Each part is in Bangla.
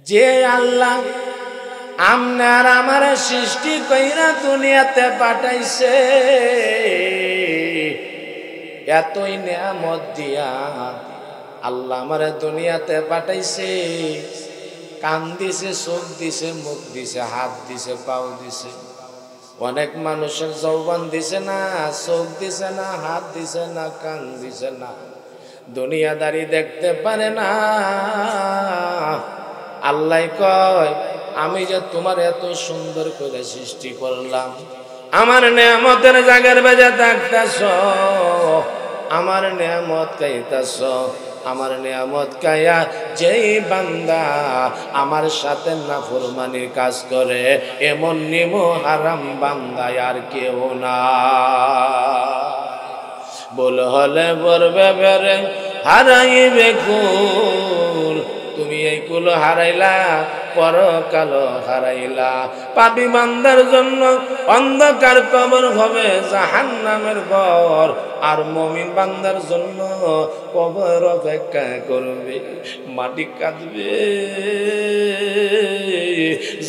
যে আল্লাহ আপনার আমার সৃষ্টি কইরা দুনিয়াতে পাঠাইছে, এতই নিয়ামত দিয়া আল্লাহ আমার দুনিয়াতে পাঠাইছে। কান দিছে, চোখ দিছে, মুখ দিছে, হাত দিছে, পাও দিছে। অনেক মানুষের যৌবন দিছে না, চোখ দিছে না, হাত দিছে না, কান দিছে না, দুনিয়াদারি দেখতে পারে না। আল্লাহ কয়, আমি যে তোমার এত সুন্দর করে সৃষ্টি করলাম, আমার নেয়ামতের জায়গার বেজে থাকতেছ, আমার নেয়ামত খাইতেছ, আমার নেয়ামত খাইয়া যেই বান্দা আমার সাথে নাফরমানির কাজ করে, এমন নিমো হারাম বান্দা আর কেউ না। বল হলে বলবে বেরে হারাইবে কুল, তুমি এই কুল হারাইলা, পরকাল হারাইলা। পাপী বান্দার জন্য অন্ধকার কবর হবে জাহান্নামের ঘর, আর মুমিন বান্দার জন্য কবর অপেক্ষা করবে। মাটি কাঁদবে,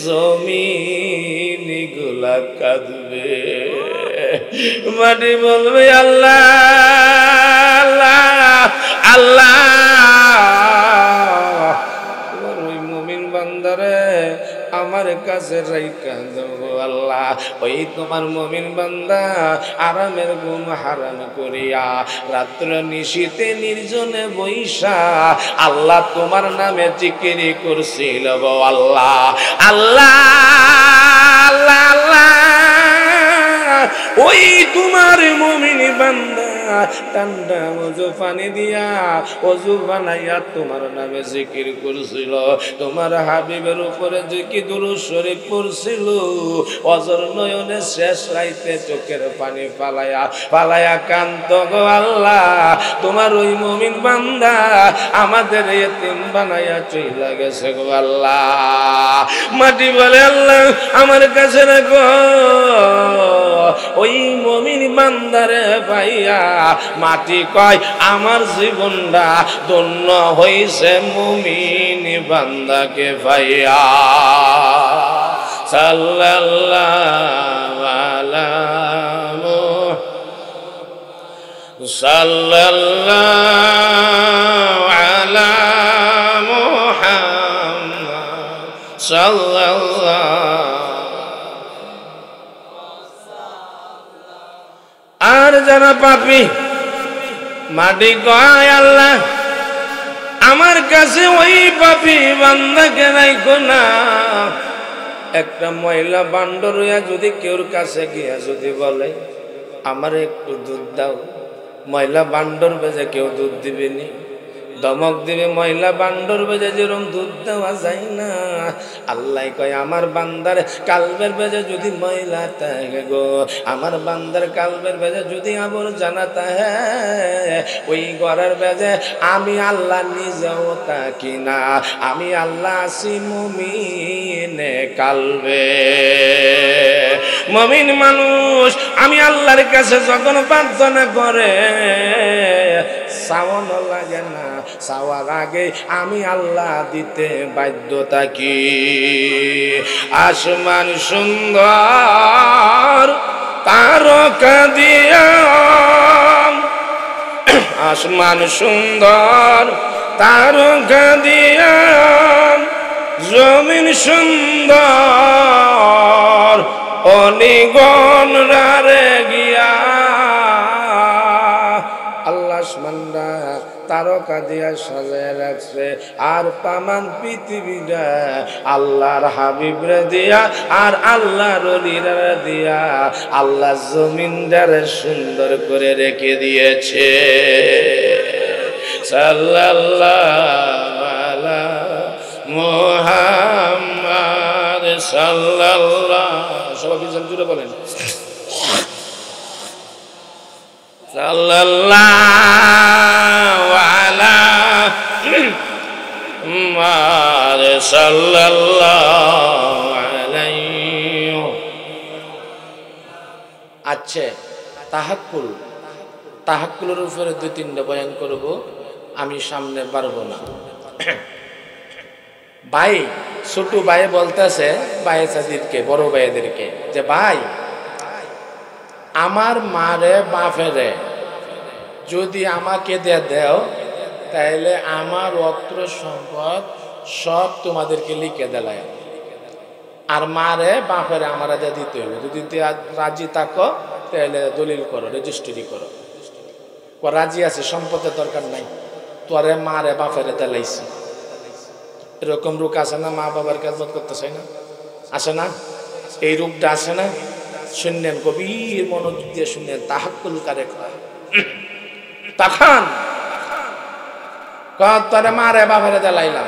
জমিন গুলা কাঁদবে। মাটি বলবে আল্লাহ আল্লাহ আল্লাহ, আমার কাছে রাইখা দাও আল্লাহ। ওই তোমার মুমিন বান্দা আরামের ঘুম হারাম করিয়া রাত্র নিশীতে নির্জনে বৈশা আল্লাহ তোমার নামে জিকির করছিল গো আল্লাহ আল্লাহ আল্লাহ আল্লাহ। ওই তোমার মুমিন বান্দা ঠান্ডা ওযু পানি দিয়া ওযু বানাইয়া তোমার নামে জিকির করছিল, তোমার হাবিবের উপরে যে কি দুরূদ শরীফ পড়ছিল, অজর নয়নে শেষ রাইতে চোখের পানি পালায়া পালায়া কান্ত গো আল্লাহ। তোমার ওই মুমিন বান্দা আমাদের এতিম বানাইয়া চইলা গেছে গো আল্লাহ। মাটি বলে আল্লাহ আমার কাছে রাখো ওই মুমিন বান্দারে ভাইয়া। মাটি কয় আমার জীবনটা ধন্য হইছে মুমিন বান্দাকে ভাইয়া। সাল্লাল্লাহু আলা সাল্লাল্লাহু আলা মুহাম্মদ সাল্লাল্লাহু। আর যারা পাপী মাটি কয় আল্লাহ আমার কাছে ওই পাপী বান্দাকে রাখো না। একটা মহিলা বান্ডর হইয়া যদি কেউর কাছে গিয়া যদি বলে আমার একটু দুধ দাও, মহিলা বান্ডর বেজে কেউ দুধ দিবেনি, দমক দিবে। মহিলা বান্ডর বেজে যেরকম দুধ দেওয়া যায় না, আল্লাহ কয় আমার বান্দার কালবের বেজে যদি মহিলা থাকে গো, আমার বান্দার কালবের বেজে যদি আবর্জনা থাকে, ওই ঘরের বেজে আমি আল্লাহ নিজেও থাকি না, আমি আল্লাহ আছি মুমিনে কালবে। মুমিন মানুষ আমি আল্লাহর কাছে যখন প্রার্থনা করে চাওয়ানো লাগে না, চাওয়ার আগে আমি আল্লাহ দিতে বাধ্য থাকি। আসমান সুন্দর তারকা দিয়া, আসমান সুন্দর তারকা দিয়া, জমিন সুন্দর অনিগণ রে গিয়া। আল্লাহ আসমানটা তারকা দিয়া সাজায় রাখছে, আর তামান পৃথিবীটা আল্লাহর হাবিবরে দিয়া আর আল্লাহর ওলিরা দিয়া আল্লাহ জমিনটারে সুন্দর করে রেখে দিয়েছে। সাল্লাল্লাহু আলা মুহাম্মদ সাল্লাল্লাহু। সবাই বিজন জুড়ে বলেন সাল্লাল্লাহু আলা মুহাম্মদ সাল্লাল্লাহু আলাইহি। আচ্ছা, তাহাক্কুলের উপরে 2-3টা বয়ান করব, আমি সামনে পারবো না। ভাই ছোট ভাই বলতেছে ভাই চাচিদেরকে, বড় ভাইদেরকে যে ভাই আমার মারে বাপেরে যদি আমাকে দেও তাহলে আমার অত্র সম্পদ সব তোমাদেরকে লিখে দেয়, আর মারে বাপেরে আমার দিতে হবে। যদি রাজি থাকো তাহলে দলিল করো, রেজিস্ট্রি করো। রাজি আছে, সম্পদের দরকার নাই, তোরে মারে বাপেরে দেলাইছি। এরকম রোগ আছে না, মা বাবার কাজ করতে চাই না, আসে না? এই রোগটা আসে না? শুনলেন, গভীর মনোযোগ দিয়ে শুনলেন, তাহাক্কুল কারে কয়। তখন তোরে মারে বাবারে দেলাইলাম,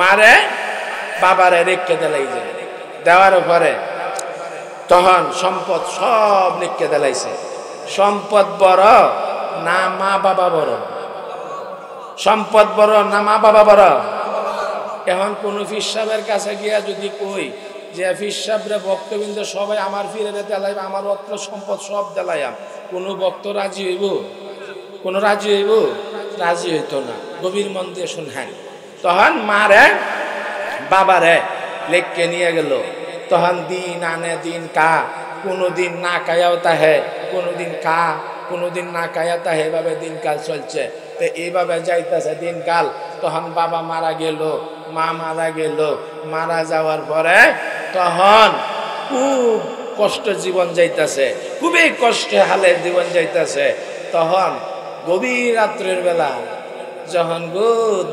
মারে বাবারে রেখে দেলাই যে দেওয়ার পরে তখন সম্পদ সব লিখকে দেলাইছে। সম্পদ বড় না মা বাবা বড়? সম্পদ বড় না মা বাবা বড়? এখন কোন পীর সাহেবের কাছে গিয়া যদি কই যে পীর সাহেবরে ভক্তবৃন্দ সবাই আমার ফিরে দেলাইব, আমার অত্র সম্পদ সব দেলাইয়াম, কোন ভক্ত রাজি হইব? কোন রাজি হইব? রাজি হইতো না। গভীর মন দিয়ে শুনলেন। তখন মারে বাবারে লেখকে নিয়ে গেল। তখন দিন আনে দিন কা, কোনোদিন না কায়াও তাহে, কোনোদিন কা, কোনোদিন না কায়া তাহে, এভাবে দিনকাল চলছে। তো এইভাবে যাইতেছে দিনকাল। তখন বাবা মারা গেল, মা মারা গেল। মারা যাওয়ার পরে তখন খুব কষ্ট জীবন যাইতেছে, খুবই কষ্টে হালের জীবন যাইতেছে। তখন গভীর রাত্রের বেলা যখন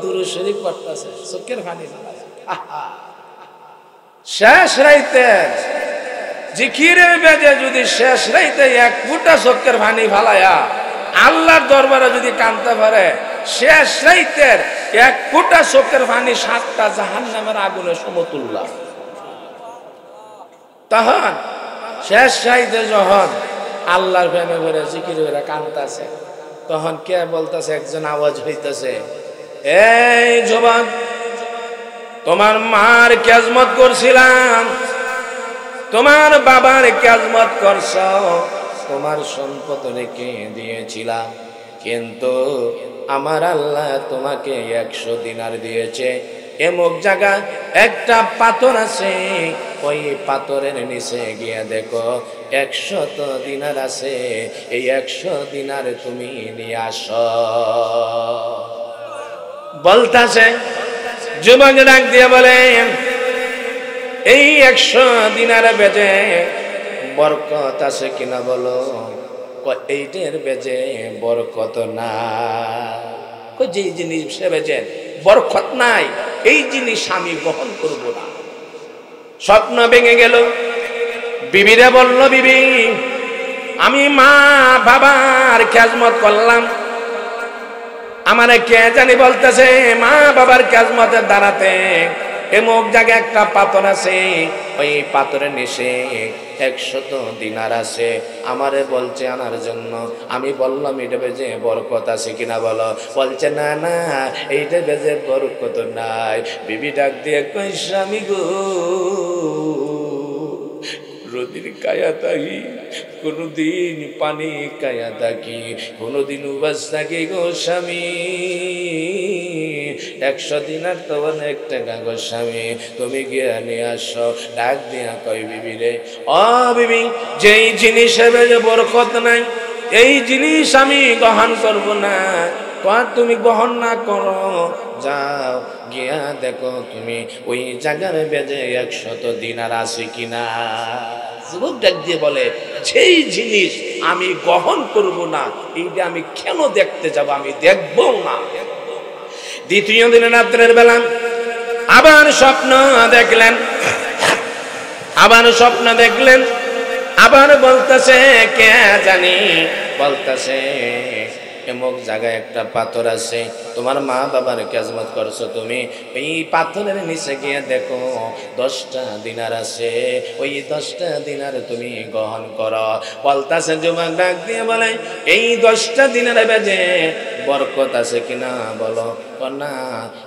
দুরূদ শরীফ পড়তেছে, চোখের পানি শেষ রাইতে জিকিরের বেজে যদি শেষ রাইতে এক ফুটা চোখের পানি ফালায়া আল্লাহর দরবারে যদি কাঁদতে পারে, শেষ রাইতের এক ফুটা চোখের পানি 7টা জাহান্নামের আগুনে সমতুল্য। তখন শেষ রাইতে যখন আল্লাহর প্রেমে করে জিকির করে কাঁদতেছে, তখন কে বলতেছে, একজন আওয়াজ হইতেছে, এই জবান, তোমার মার খেজমত করছিলাম, তোমার বাবার খেজমত করছ, তোমার সম্পদ রেখে দিয়েছিলাম, কিন্তু আমার আল্লাহ তোমাকে 100 দিনার দিয়েছে। এমক জায়গা একটা পাথর আছে, ওই পাথরের নিচে গিয়ে দেখো 100 দিনার আছে, এই 100 দিনার তুমি নিয়ে আসো। বলতাছে, যুবক ডাক দিয়ে বলে, এই 100 দিনার বেজে বরকত আছে কিনা বলো? এইটার বেজে বরকত না। যে জিনিস বেজে বরকত নাই, এই জিনিস আমি গ্রহণ করব না। স্বপ্ন ভেঙে গেল। বিবিরে বলল, বিবি আমি মা বাবার খেজমত করলাম, আমার কে জানি বলতেছে মা বাবার খেজমতের দাঁড়াতে এমক জায়গায় একটা পাথর আছে, ওই পাথরের নিচে 100 দিনার আছে, আমারে বলছে আনার জন্য। আমি বললাম এটা বেজে বরকত আছে কিনা বলো? বলছে না না, এইটা বেজে বরকত নাই। বিবি ডাক দিয়ে কই, স্বামী গো, কোনদিন কায়া থাকি, কোনদিন পানি কায়া থাকি, কোনদিন উপাস থাকি গো স্বামী, 100 দিনার তো অনেক টাকা গো স্বামী, তুমি গিয়ে নিয়ে আসো। ডাক দিয়া কই, বিবি রে, ও বিবি, যেই জিনিসের বেজে বরকত নাই, এই জিনিস আমি গ্রহণ করব না। তুমি গ্রহণ না করো, যাও গিয়া দেখো তুমি ওই জায়গার বেজে 100 দিনার আছে কিনা। যুবক ডাক দিয়ে বলে, যেই জিনিস আমি গ্রহণ করব না, এইটা আমি কেন দেখতে যাব? আমি দেখবো না। দ্বিতীয় দিনের রাত্রের বেলা আবার স্বপ্ন দেখলেন, আবার স্বপ্ন দেখলেন, আবার বলতেছে কে জানি, বলতেছে এমক জায়গায় একটা পাথর আছে, তোমার মা বাবার খেজমত করছো তুমি, এই পাথরের নিচে গিয়ে দেখো 10টা দিনার আছে, ওই 10টা দিনার তুমি গ্রহণ করো। বলতেছে, যুবক ডাক দিয়ে বলে, এই 10টা দিনার বেজে বরকত আছে কিনা বলো? না,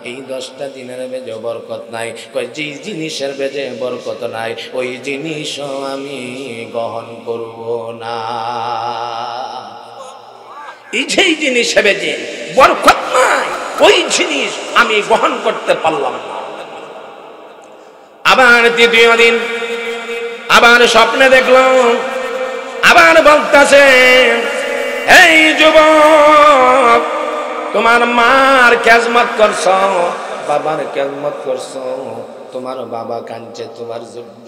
এই 10টা দিনের বেজে বরকত নাই। কই, যে জিনিসের বেজে বরকত নাই, ওই জিনিসও আমি গ্রহণ করব না। এই যেই জিনিস বেজে বরকত নাই, ওই জিনিস আমি গ্রহণ করতে পারলাম না। আবার তৃতীয় দিন আবার স্বপ্নে দেখলাম, আবার বলতাছে, এই যুবক, তোমার মার খেজমত করছো, বাবার খেজমত করছো, তোমার বাবা কাঁদছে তোমার জন্য,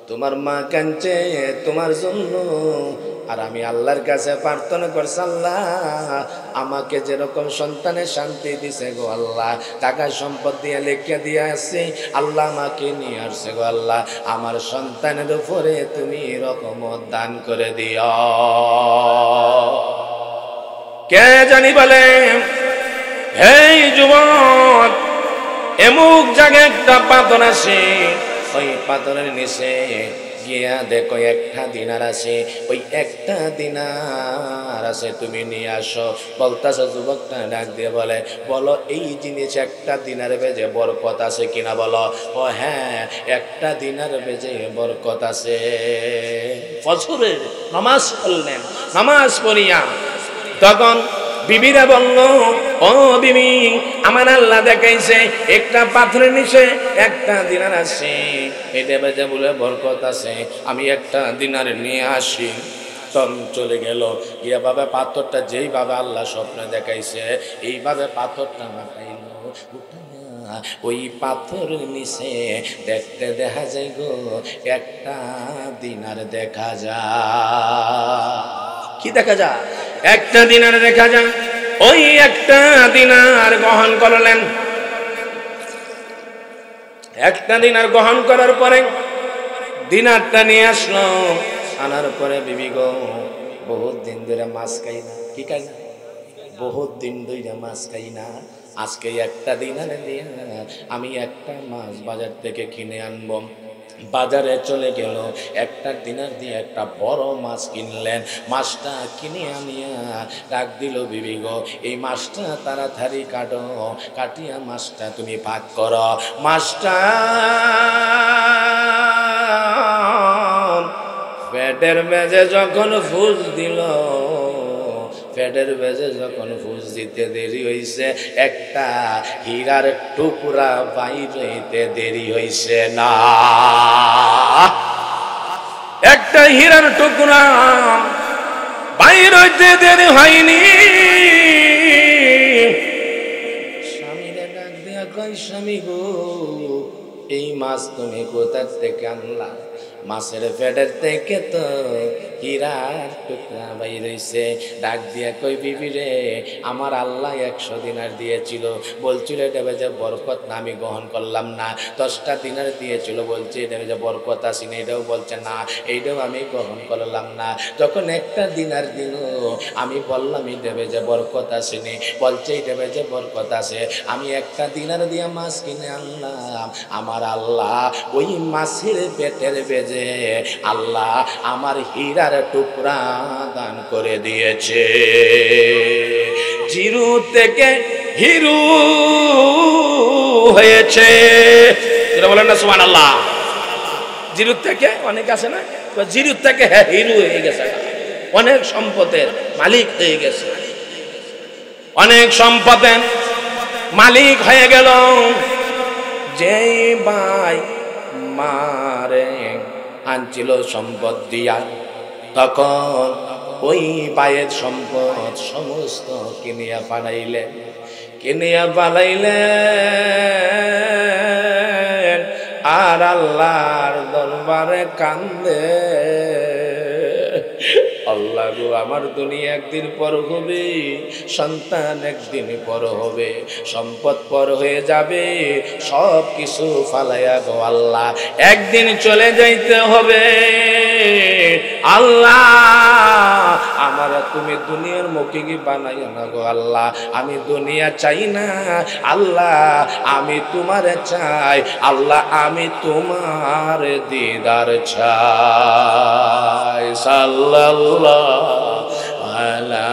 তোমার মা কাঁদছে তোমার জন্য, আর আমি আল্লাহর কাছে প্রার্থনা করছি, আল্লাহ আমাকে যেরকম সন্তানের শান্তি দিছে গো আল্লাহ, টাকা সম্পদ দিয়ে লেখা দিয়ে আসছে, আল্লাহ আমাকে নিয়ে আসছে গো আল্লাহ, আমার সন্তানের উপরে তুমি রহমত দান করে দিও। কে জানি বলে, হেই যুবক, এমুক জায়গায় একটা পাথর আছে, ওই পাথরের নিচে গিয়া দেখো একটা দিনার আছে, ওই একটা দিনার আছে, তুমি নিয়ে আসো। বলতাছে, যুবকটা ডাক দিয়ে বলে, বলো এই জিনিস একটা দিনার বেজে বরকত আছে কিনা বলো। ও হ্যাঁ, একটা দিনার বেজে বরকত আছে। ফজরের নামাজ পড়লেন, নামাজ পড়িয়া তখন বিবিরা বলল, ও বিবি, আমার আল্লাহ দেখাইছে একটা পাথরের নিচে একটা দিনার আছে, এটা বেজে বলে বরকত আছে, আমি একটা দিনার নিয়ে আসি। তখন চলে গেল, গিয়া বাবা পাথরটা যেইভাবে আল্লাহ স্বপ্নে দেখাইছে এইভাবে পাথরটা মাথাইল। ওই পাথরের নিচে দেখতে দেখা যায় গো একটা দিনার দেখা যায়। কি দেখা যায়? একটা দিনার দেখা যায়। ওই একটা দিনার গ্রহণ করলেন। একটা দিনার গ্রহণ করার পরে দিনারটা নিয়ে আসলো, আনার পরে বিবি গো, বহুত দিন ধরে মাছ খাই না। কি খাই না? বহুত দিন ধরে মাছ খাই না, আজকে একটা দিনার দিয়ে আমি একটা মাছ বাজার থেকে কিনে আনবো। বাজারে চলে গেল, একটা দিনার দিয়ে একটা বড় মাছ কিনলেন। মাছটা কিনে আনিয়া ডাক দিল, বিবি গো, এই মাছটা তাড়াতাড়ি কাটো, কাটিয়া মাছটা তুমি ভাগ করো। মাছটা পেটের মেঝে যখন ফুস দিল, পেটের বেজে যখন ফুস দিতে দেরি হইছে, একটা হীরার টুকরা বাইর হইতে দেরি হইছে না। একটা হীরার টুকরা বাইর হইতে দেরি হয়নি। স্বামীরে ডাক দিয়া কয়, স্বামী গো, এই মাছ তুমি কোথা থেকে আনলা? মাছের পেটের থেকে তো হীরার টুকরা বাইর হইছে। ডাক দিয়া কই, বিবি রে, আমার আল্লাহ 100 দিনার দিয়েছিল, বলছিল এটা বেজে বরকত না, আমি গ্রহণ করলাম না। 10টা দিনার দিয়েছিল, বলছে এটা বেজে বরকত আসেনি, এটাও বলছে না, এইটাও আমি গ্রহণ করলাম না। যখন একটা দিনার দিল, আমি বললাম এটা বেজে বরকত আসেনি, বলছে এটা বেজে বরকত আছে। আমি একটা দিনার দিয়ে মাছ কিনে আনলাম, আমার আল্লাহ ওই মাছের পেটের বেজে আল্লাহ আমার হীরার টুকরা দান করে দিয়েছে। জিরু থেকে হিরু হয়েছে, যেটা বলেন না সুবহানাল্লাহ। জিরু থেকে অনেক আছে না, জিরু থেকে হিরু হয়ে গেছে, অনেক সম্পদের মালিক হয়ে গেছে, অনেক সম্পদের মালিক হয়ে গেল। যেই ভাই মারে আনছিল সম্পদ দিয়া, তখন ওই ভাইয়ের সম্পদ সমস্ত কিনিয়া পালাইলেন, কিনিয়া পালাইলেন, আর আল্লাহর দরবারে কান্দে, আল্লাহ গো, আমার দুনিয়া একদিন পর হবে, সন্তান একদিন পর হবে, সম্পদ পর হয়ে যাবে, সব কিছু ফালাইয়া গো আল্লাহ একদিন চলে যাইতে হবে। আল্লাহ আমার তুমি দুনিয়ার মুখে কি বানাইও না গো আল্লাহ, আমি দুনিয়া চাই না আল্লাহ, আমি তোমারে চাই আল্লাহ, আমি তোমার দিদার চাই। সাল্লাল্লাহু আলা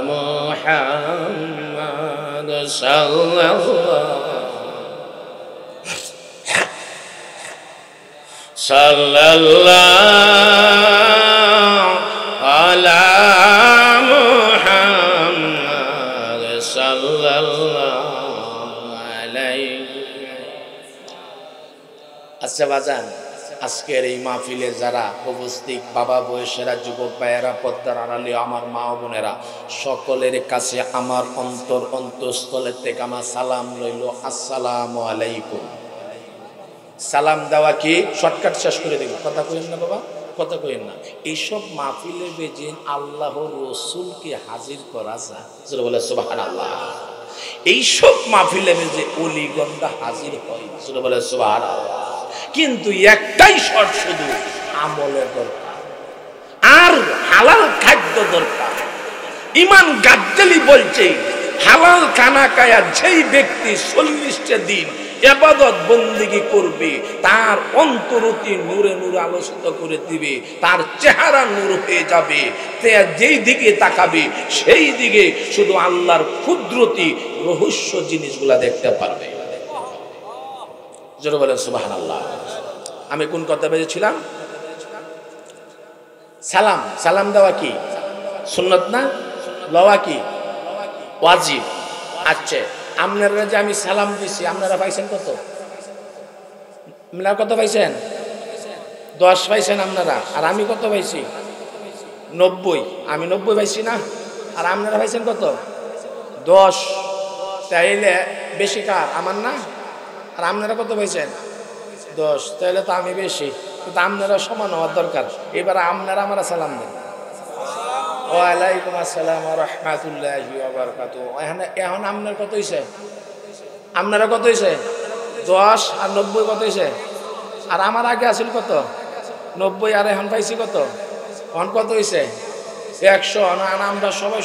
মুহাম্মাদ সাল্লাল্লাহু আলা মুহাম্মাদ সাল্লাল্লাহু আলাইহি। আচ্ছা বাজান, আজকের এই মাহফিলে যারা উপস্থিত, বাবা বয়সেরা, যুবক ভাইয়েরা, পদ্মার আড়ালে আমার মা বোনেরা, সকলের কাছে আমার অন্তঃস্থলের থেকে আমার সালাম রইল, আসসালামু আলাইকুম। সালাম দেওয়া কি শর্টকাট শেষ করে দেব, কথা কইেন না বাবা, কথা কইেন না। এইসব মাহফিলে বেজে আল্লাহর রসুলকে হাজির করা যায়, বলে সুবহানাল্লাহ। এইসব মাহফিলে বেজে অলিগন্ধা হাজির হয়, বলে সুবহানাল্লাহ। কিন্তু একটাই শর্ত, শুধু আমলের দরকার আর হালাল খাদ্য দরকার। ইমাম গাজ্জালি বলছে, হালাল খানা খায়া যেই ব্যক্তি 40টা দিন ইবাদত বন্দেগী করবে, তার অন্তরতি নূরে নূরে আলোকিত করে দিবে, তার চেহারা নূর হয়ে যাবে, যেই দিকে তাকাবে সেই দিকে শুধু আল্লাহর কুদরতি রহস্য জিনিসগুলা দেখতে পারবে। জোরে বলেন সুবহানাল্লাহ। আমি কোন কথা বলেছিলাম? সালাম, সালাম দেওয়া কি সুন্নত না? লওয়া কি ওয়াজিব। আচ্ছা, আপনারা যে আমি সালাম দিছি, আপনারা পাইছেন কত? আপনারা কত পাইছেন? 10 পাইছেন আপনারা। আর আমি কত পাইছি? 90। আমি 90 পাইছি না? আর আপনারা পাইছেন কত? 10। তাইলে বেশি কার? আমার না? আর আপনারা কত পাইছেন? 10। তাহলে তো আমি বেশি, কিন্তু আপনারা সমান হওয়ার দরকার। এবার আপনারা আমার সালাম দেন। ওয়ালাইকুম আসসালাম ওয়া রাহমাতুল্লাহি ওয়া বারাকাতুহু। এখন আপনার কত হইছে? আপনারা কত হইছে? 10। আর 90 কত হইছে? আর আমার আগে আসল কত? 90। আর এখন পাইছি কত? এখন কত হইছে? 100। আমরা সবাই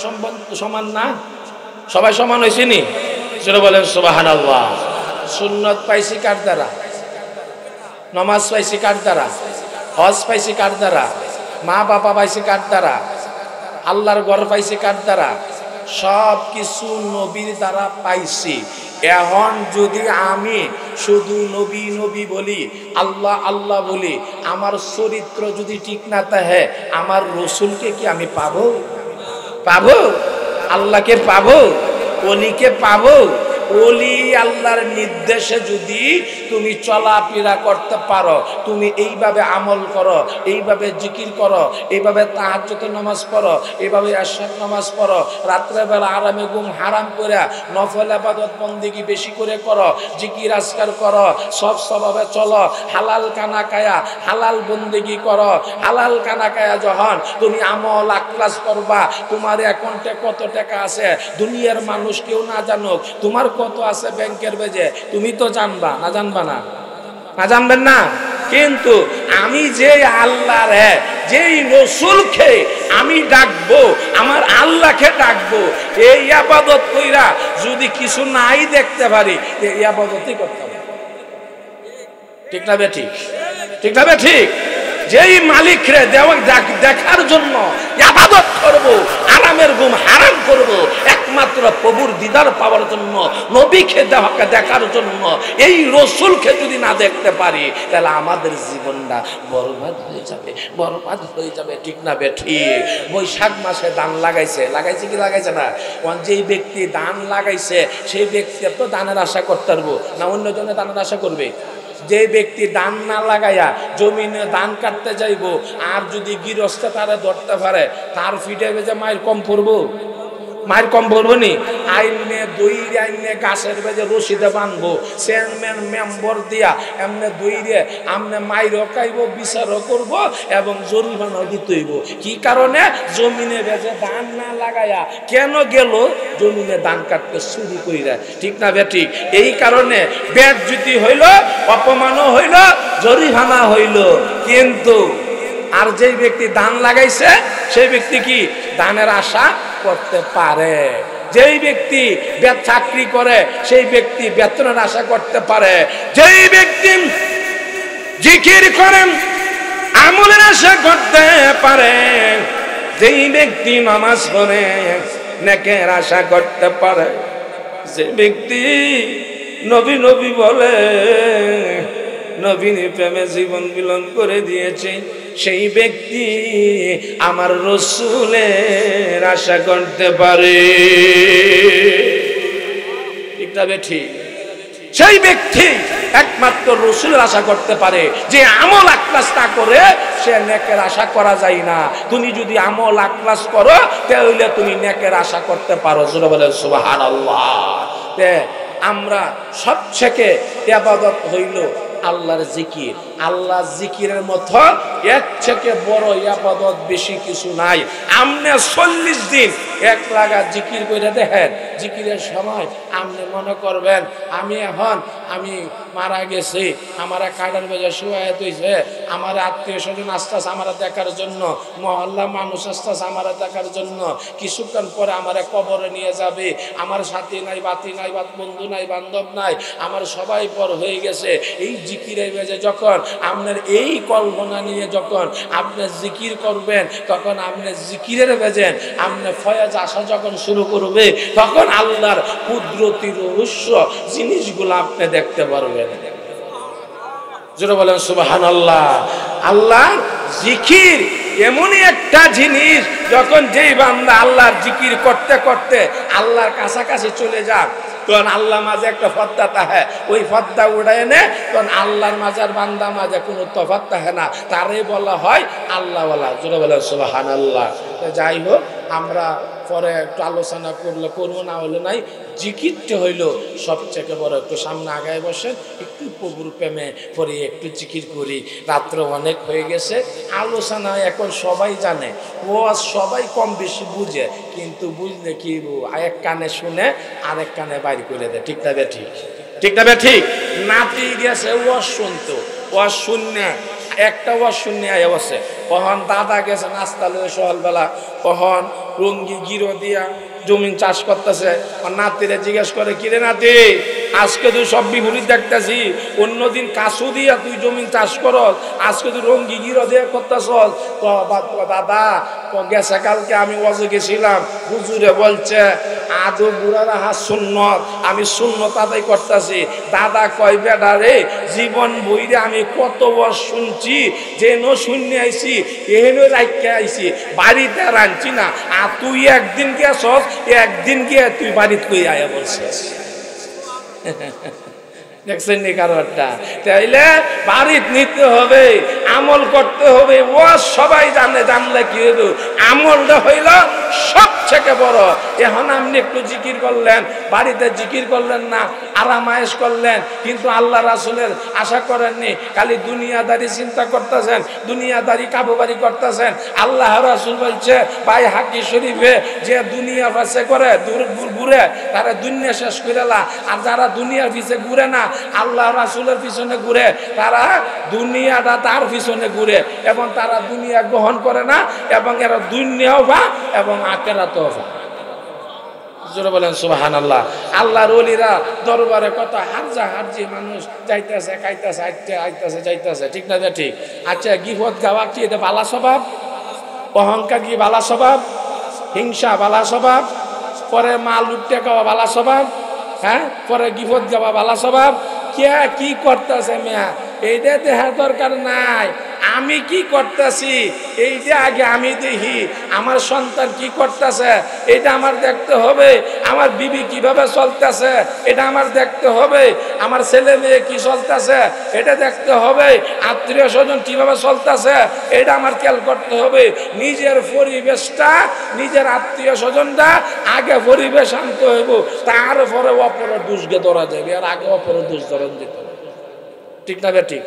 সমান না? সবাই সমান হইছি নি? সেটা বলেন সুবহানাল্লাহ। সুন্নত পাইছি কার দ্বারা? নামাজ পাইছি কার দ্বারা? হজ পাইছি কার দ্বারা? মা বাবা পাইছি কার দ্বারা? আল্লাহর ঘর পাইছি কার দ্বারা? সব কিছু নবীর দ্বারা পাইছি। এখন যদি আমি শুধু নবী নবী বলি, আল্লাহ আল্লাহ বলি, আমার চরিত্র যদি ঠিক না থাকে, আমার রসুলকে কি আমি পাবো? পাবো? আল্লাহকে পাবো? অলিকে পাবো? ওলি আল্লাহর নির্দেশে যদি তুমি চলাফেরা করতে পারো, তুমি এইভাবে আমল করো, এইভাবে জিকির করো, এইভাবে তাহাজ্জুদের নামাজ পড়ো, এইভাবে এশার নামাজ পড়ো, রাত্রেবেলা আরামে ঘুম হারাম করে নফল ইবাদত বন্দেগী বেশি করে করো, জিকির আজকার করো, সব স্বভাবে চলো, হালাল কানা খায়া হালাল বন্দেগী করো। হালাল কানা খায়া যখন তুমি আমল আখলাস করবা, তোমার অ্যাকাউন্টে কত টাকা আছে দুনিয়ার মানুষ কেউ না জানুক, তোমার কত আছে ব্যাংকের বেজে তুমি তো জানবা না? জানবা না? না জানবেন না? কিন্তু আমি যে আল্লাহর যেই রসুলকে আমি ডাকবো, আমার আল্লাহকে ডাকবো, এই ইবাদত কইরা যদি কিছু নাই দেখতে পারি, এই ইবাদতই করতে হবে। ঠিক না বেঠিক? ঠিক না বেঠিক? যেই মালিক রে দেখার জন্য ইবাদত করব, আরামের ঘুম হারাম করব, একমাত্র প্রভুর দিদার পাওয়ার জন্য, নবীকে দেখার জন্য, এই রসুলকে যদি না দেখতে পারি, তাহলে আমাদের জীবনটা বরবাদ হয়ে যাবে, বরবাদ হয়ে যাবে। ঠিক না বেঠিক? বৈশাখ মাসে ধান লাগাইছে, লাগাইছে কি লাগাইছে না? যেই ব্যক্তি ধান লাগাইছে সেই ব্যক্তি তো ধানের আশা করতে পারবো না? অন্যজনে ধানের আশা করবে? যে ব্যক্তি ধান না লাগাইয়া জমিনে ধান কাটতে যাইব, আর যদি গৃহস্থ তারা ধরতে পারে, তার ফিটে বেজে মায়ের কম পড়বো? মায়ের কম পড়বো নি? আইনে দইরে আইনে গাছের বেজে রশিদে বানবো, চেয়ারম্যান মেম্বর দিয়া এমনি দইরে আমনে মাইরও খাইব, বিচারও করবো এবং জরিমানাও দিতে হইব। কি কারণে? জমিনে বেজে ধান না লাগাইয়া কেন গেল? জমিনে ধান কাটতে চুরি কইরা। ঠিক না বেঠিক? এই কারণে বেজ্জতি হইল, অপমানও হইল, জরিমানা হইল। কিন্তু আর যেই ব্যক্তি ধান লাগাইছে সেই ব্যক্তি কি ধানের আশা করতে পারে? যেই ব্যক্তি চাকরি করে সেই ব্যক্তি বেতনের আশা করতে পারে। যেই ব্যক্তি জিকির করেন আমলের আশা করতে পারে। যেই ব্যক্তি নামাজ পড়ে নেকের আশা করতে পারে। যে ব্যক্তি নবী নবী বলে, নবীর প্রেমে জীবন বিলন করে দিয়েছে, সেই ব্যক্তি আমার রসুলের আশা করতে পারে। ঠিক না বেঠিক? সেই ব্যক্তি একমাত্র রসুলের আশা করতে পারে। যে আমল আখলাস না করে সে নেকের আশা করা যায় না। তুমি যদি আমল আখলাস করো তাহলে তুমি নেকের আশা করতে পারো। জোরে বলেন সুবহানাল্লাহ। আমরা সবথেকে ইবাদত হইল আল্লাহর জিকির। আল্লাহ জিকিরের মতো এর থেকে বড় ইবাদত বেশি কিছু নাই। আপনি 40 দিন এক লাগা জিকির করে দেখেন, জিকিরের সময় আপনি মনে করবেন আমি মারা গেছি, আমার কাটার বেজে শুয়াত হইছে, আমার আত্মীয় স্বজন আসতেছে আমার দেখার জন্য, মহল্লা মানুষ আসতেছে আমার দেখার জন্য, কিছুক্ষণ পরে আমার কবরে নিয়ে যাবে, আমার সাথী নাই, বাতি নাই, বন্ধু নাই, বান্ধব নাই, আমার সবাই পর হয়ে গেছে। এই জিকিরের বেজে যখন আপনার এই কল্পনা নিয়ে যখন আপনি জিকির করবেন, তখন আপনি জিকিরের বেজেন আপনি ফয়েজ আসা যখন শুরু করবে, তখন আল্লাহর কুদরতি রহস্য জিনিসগুলো আপনি দেখতে পারবেন। জোরে বলেন সুবহানাল্লাহ। আল্লাহর জিকির এমনই একটা জিনিস, যখন যেই বান্দা আল্লাহর জিকির করতে করতে আল্লাহর কাছাকাছি চলে যান, তখন আল্লাহ মাঝে একটা ফদ্দা থাকে, ওই ফদ্দা উড়ে এনে তখন আল্লাহর মাঝার বান্দা মাঝে কোনো তফাৎ থাকে না, তারই বলা হয় আল্লাহওয়ালা। জোরে বলেন সুবহানাল্লাহ। যাই হোক, আমরা পরে একটু আলোচনা করবো, না হলে নাই। জিকিরটা হইল সবচেয়ে বড়। একটু সামনে আগায় বসেন, একটু প্রভুর প্রেমে পড়ি, একটু জিকির করি। রাত্র অনেক হয়ে গেছে, আলোচনা এখন সবাই জানে, ওয়াজ সবাই কম বেশি বুঝে, কিন্তু বুঝলে কি এক কানে শুনে আরেক কানে বাইর করে দেয়। ঠিক না বে ঠিক? ঠিক না বে ঠিক? নাতি গেছে ওয়াজ শুনতো, ওয়াজ শুনে একটা ওয়াজ শুনে আয় বসে, কখন দাদা গেছে নাস্তা লয়ে সকালবেলা, কখন রঙ্গি গিরো দিয়া জমিন চাষ করতেছে। নাতিরে জিজ্ঞেস করে, কিরে নাতি, আজকে তুই সব বিপরীত দেখতেছি, অন্যদিন কাছু দিয়া তুই জমিন চাষ করস, আজকে তুই রঙ্গি গিরো দিয়া করতেছ। দাদা গেছে কালকে আমি ওয়াজে গেছিলাম, হুজুরে বলছে আদৌ বুড়ারা হাত সুন্নত, আমি সুন্নত আদায় করতেছি। দাদা কয়, বেটা রে, জীবন বইরে আমি কত বছর শুনছি, যেন শুনে আইছি এহেন রাখতে আইছি, বাড়িতে রাঁধছি না। আর তুই একদিন গেছস, একদিন গিয়ে তুই বাড়িতে কই আয়া বলছিস। দেখছেন নি কারণটা? তাইলে বাড়িতে নিতে হবে, আমল করতে হবে। ও সবাই জানে, জানলে কি হইল, আমলটা হইল সবথেকে বড়। এখন আপনি একটু জিকির করলেন, বাড়িতে জিকির করলেন না, আরামায়েশ করলেন, কিন্তু আল্লাহ রাসূলের আশা করেননি, খালি দুনিয়াদারি চিন্তা করতেছেন, দুনিয়াদারি কাবুবারি করতেছেন। আল্লাহ রাসূল বলছে ভাই হাকি শরীফে, যে দুনিয়া পাশে করে ঘুরে তারা দুনিয়া শেষ করে লা, আর যারা দুনিয়ার পিছে ঘুরে না, আল্লাহ রাসূলের পিছনে ঘুরে, তারা দুনিয়াটা তার পিছনে ঘুরে, এবং তারা দুনিয়া গ্রহণ করে না, এবং এরা দুনিয়াও পা এবং আখিরাতও পা। জোরে বলেন সুবহানাল্লাহ। আল্লাহর ওলিরা দরবারে কত হারজি মানুষ যাইতেছে, খাইতেছে, আইতেছে, যাইতেছে। ঠিক না? ঠিক। আচ্ছা, গিফত গাওয়া কি এটা বালা স্বভাব? অহংকার কি বালা স্বভাব? হিংসা বালা স্বভাব? পরে মাল লুটে খাওয়া বালা স্বভাব? হ্যাঁ, পরে গিফত গাওয়া বালা স্বভাব? কে কি করতেছে মেয়া, এইটা দেখার দরকার নাই। আমি কি করতেছি এইটা আগে আমি দেখি, আমার সন্তান কি করতেছে এটা আমার দেখতে হবে, আমার বিবি কিভাবে চলতেছে এটা আমার দেখতে হবে, আমার ছেলে মেয়ে কি চলতেছে এটা দেখতে হবে, আত্মীয় স্বজন কিভাবে চলতেছে এটা আমার খেয়াল করতে হবে। নিজের পরিবেশটা, নিজের আত্মীয় স্বজনটা আগে পরিবেশ আনতে হইব, তারপরে অপরের দোষকে ধরা যাবে, আর আগে অপরের দোষ ধরন দিতে হবে। ঠিক না বে ঠিক?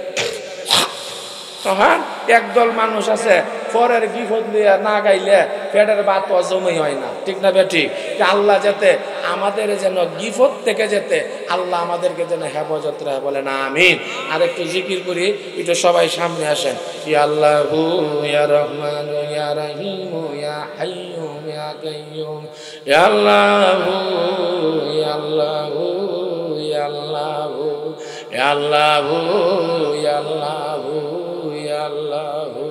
তখন একদল মানুষ আছে পরের গিফত নিয়ে না গাইলে পেটের ভাত হজমই হয় না। ঠিক না বে ঠিক? আল্লাহ যাতে আমাদের যেন গিফত থেকে যেতে আল্লাহ আমাদেরকে যেন হেফাজত রাখে, বলে না আমিন। আর একটু জিকির করি, একটু সবাই সামনে আসেন। ইয়া আল্লাহু ইয়া রহমান ইয়া রহিম ইয়া হাইয়্যু ইয়া কাইয়্যুম, ইয়া আল্লাহু ইয়া আল্লাহু ইয়া আল্লাহু ইয়া আল্লাহু ইয়া আল্লাহু ইয়া আল্লাহু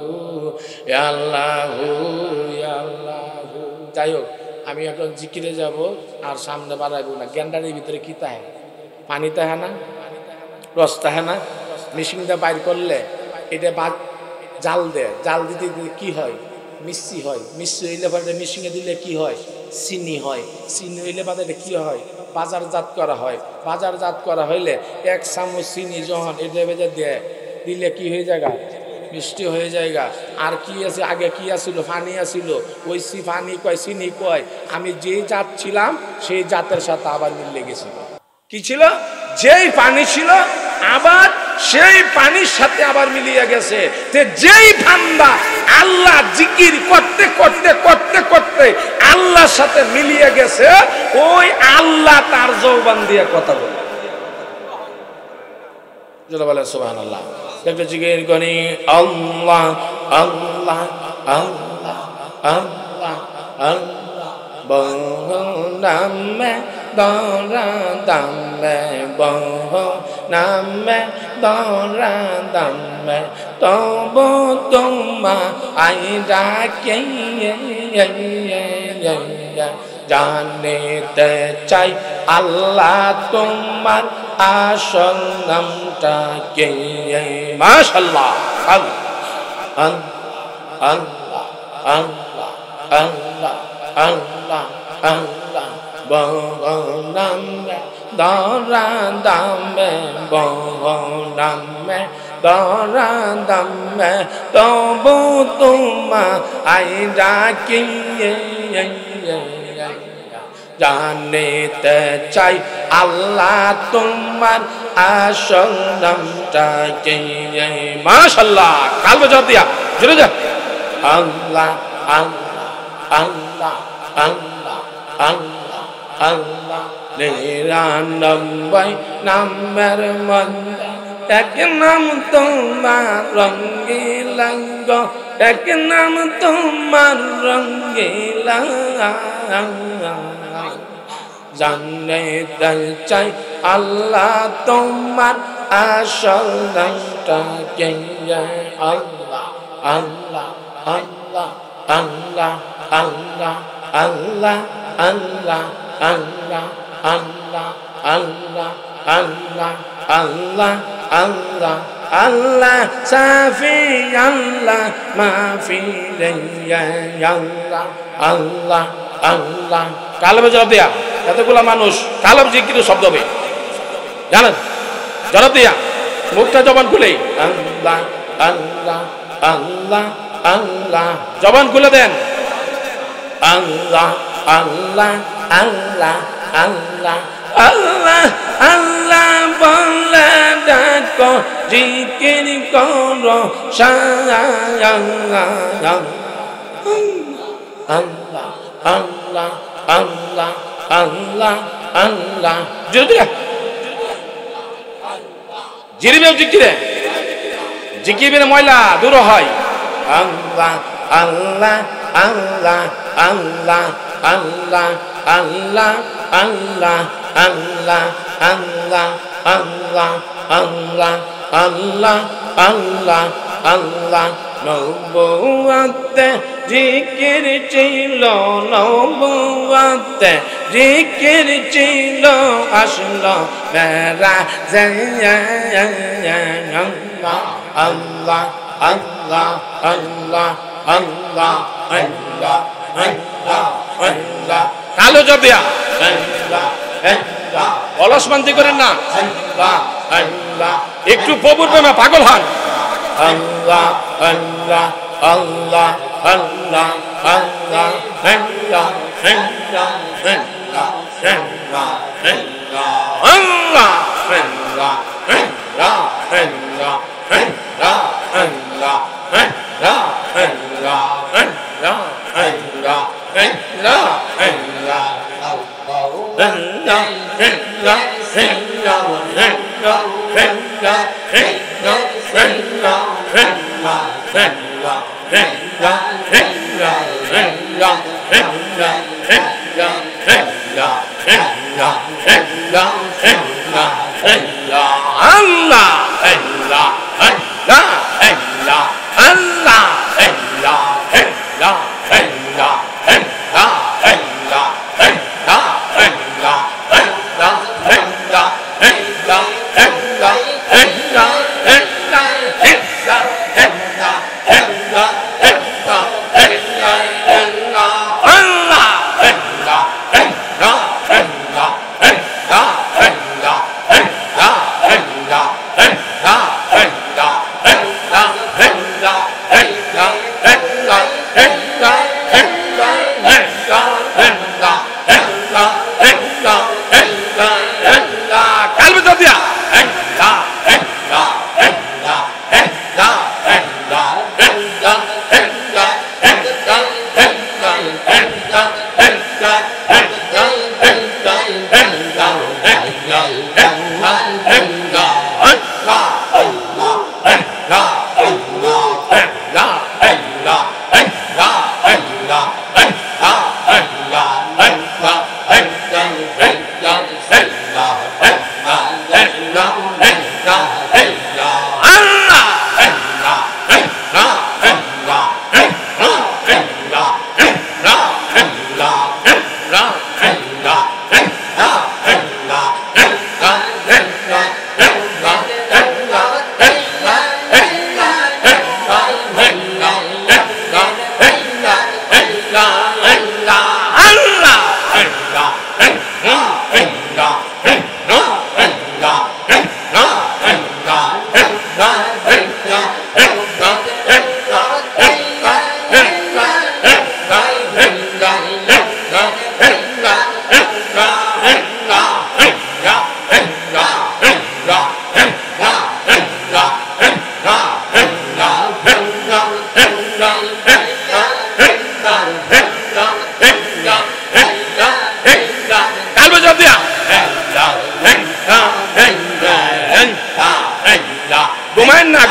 ইয়া আল্লাহু ইয়া আল্লাহু। যাই হোক, আমি এখন জিকিরে যাব, আর সামনে বাড়াইব না। গ্যান্ডারের ভিতরে কি তাহে? পানি তাহে না, রস তাহে না। মেশিনটা বাইর করলে এটা জাল দেয়, জাল দিতে দিতে কি হয়? মিষ্টি হয়। মিষ্টি হইলে পরে মেশিনে দিলে কি হয়? চিনি হয়। চিনি হইলে বাদে এটা কি হয়? বাজারজাত করা হয়। বাজারজাত করা হইলে 1 চামচ চিনি যখন এটা ভেজে দেয়, দিলে কি হয়ে যায়? মিষ্টি হয়ে যায়গা। আর কি আছে, আগে কি আছিল? পানি আছিল। ওই পানি কয়, চিনি কয়, আমি যেই জাত ছিলাম সেই জাতের সাথে আবার মিলে গেছিল। কি ছিল? যেই পানি ছিল আবার সেই পানির সাথে আবার মিলিয়ে গেছে। যেই বান্দা আল্লাহ জিকির করতে করতে করতে করতে আল্লাহর সাথে মিলিয়ে গেছে, ওই আল্লাহ তার যৌবান দিয়ে কথা বলে। যেটা বলে সুবহানাল্লাহ। একটা জিকির করি, আল্লাহ আল্লাহ আল্লাহ আল্লাহ আল্লাহ, বহু নামে দরা দামে, বহু নামে দরা দামে, তবু তোমা আই ডাকে জানিতে চাই আল্লাহ তোমার আসল নামটা কে। মাশাআল্লাহ। আল্লাহ আল্লাহ আল্লাহ আল্লাহ আল্লাহ আল্লাহ, বহু নামে দরা দামে, বহু নামে দরা দামে, তবু তোমা আই ডাকি জানিতে চাই আল্লাহ তোমার আসল নামটা কি। মাশাআল্লাহ। কালবে জবাব দিয়া জোরে যা। আল্লাহ আল্লাহ আল্লাহ আল্লাহ আল্লাহ আল্লাহ, 99 নামের মধ্যে এক নাম তোমার রঙ্গিলা গো, এক নাম তোমার রঙ্গিলা। জানিতে চাই আল্লাহ তোমার আসল নামটা কে। আল্লাহ আল্লাহ আল্লাহ আল্লাহ আল্লাহ আল্লাহ আল্লাহ আল্লাহ আল্লাহ আল্লাহ আল্লাহ আল্লাহ আল্লাহ আল্লাহ, সাফি আল্লাহ মাফি আল্লাহ আল্লাহ আল্লাহ। কালবে জবাব দেয়া। এতগুলা মানুষ কালব জিকির শব্দ হবে, জানেন? জবাব দেয়া, মুখটা জবান খুলেই আল্লাহ আল্লাহ আল্লাহ আল্লাহ, জবান খুলে দেন। আল্লাহ আল্লাহ আল্লাহ আল্লাহ আল্লাহ আল্লাহ বলে ডাকো, জিকির করো আল্লাহ আল্লাহ আল্লাহ আল্লাহ আল্লাহ আল্লাহ। জিরিবেও জিকিরে, জিকিরে ময়লা দূর হয়। আল্লাহ আল্লাহ আল্লাহ আল্লাহ আল্লাহ আল্লাহ আল্লাহ আল্লাহ আল্লাহ আল্লাহ আল্লাহ আল্লাহ আল্লাহ আল্লাহ। নবুয়াতে জিকির ছিল, নবুয়াতে জিকির ছিল, আসলো মেরা আল্লাহ আল্লাহ আল্লাহ আল্লাহ আল্লাহ আল্লাহ আল্লাহ আল্লাহ। কালো জবিয়া অলসমান্তি করেন না। আল্লাহ আল্লাহ, একটু প্রভুর প্রেমে পাগল হন। আল্লাহ আল্লাহ আল্লাহ আল্লাহ আল্লাহ আল্লাহ আল্লাহ আল্লাহ আল্লাহ আল্লাহ আল্লাহ আল্লাহ আল্লাহ আল্লাহ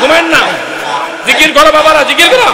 ঘুমেন না জিকির করো বাবারা জিকির করো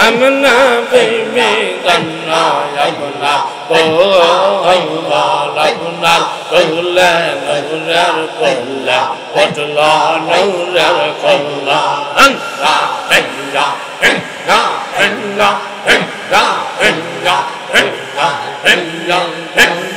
Amna baby danna yabna oh labna kulla nurar kulla watla nurar kulla anta illa illa illa illa illa illa illa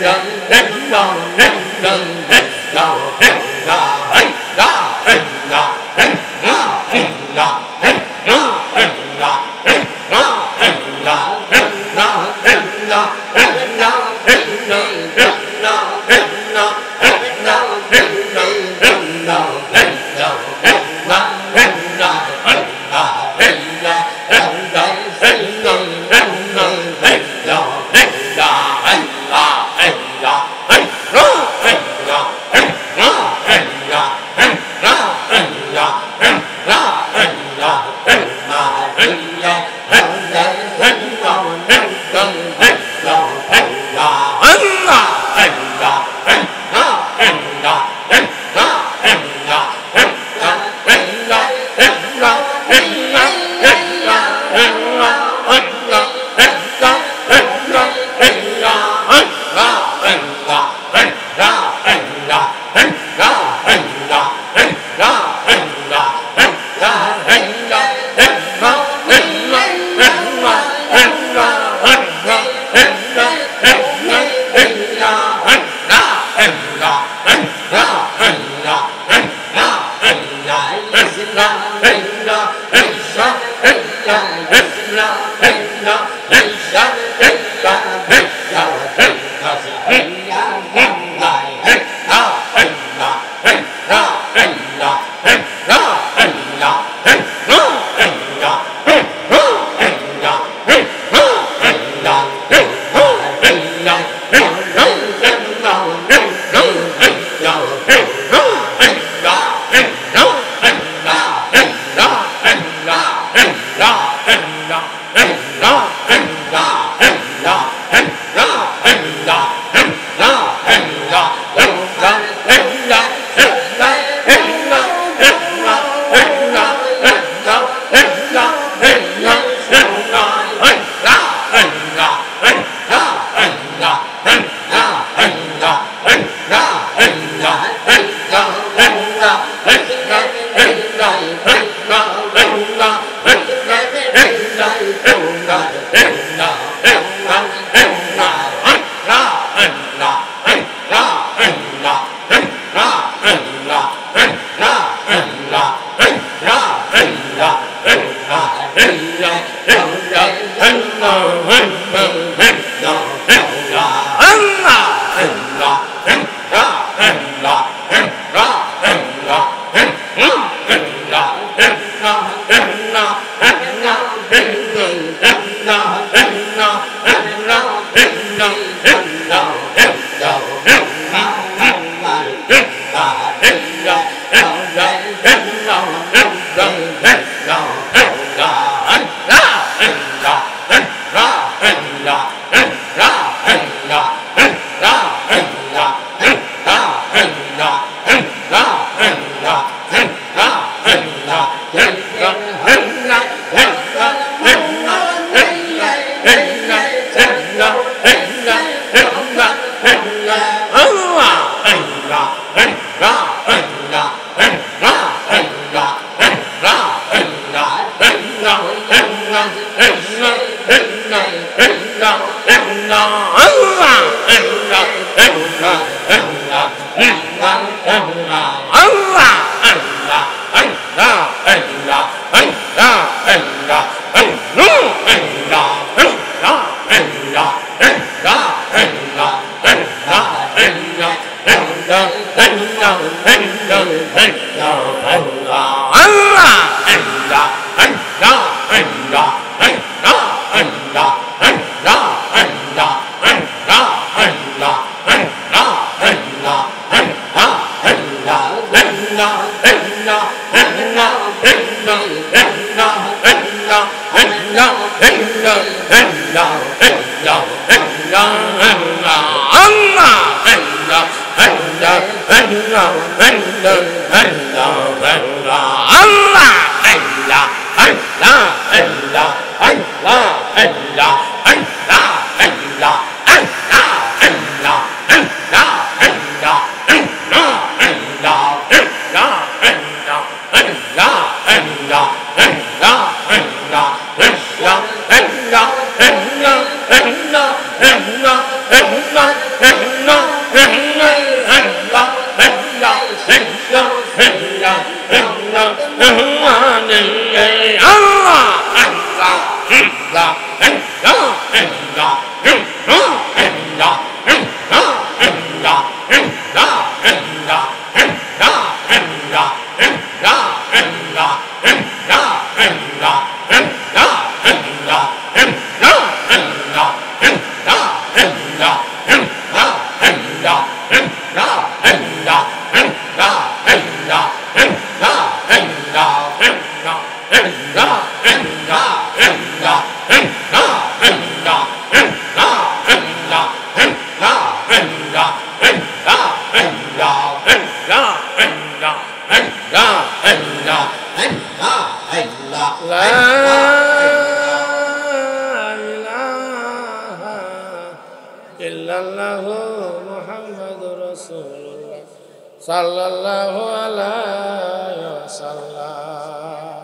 সাল্লাল্লাহু আলাইহি ওয়াসাল্লাম।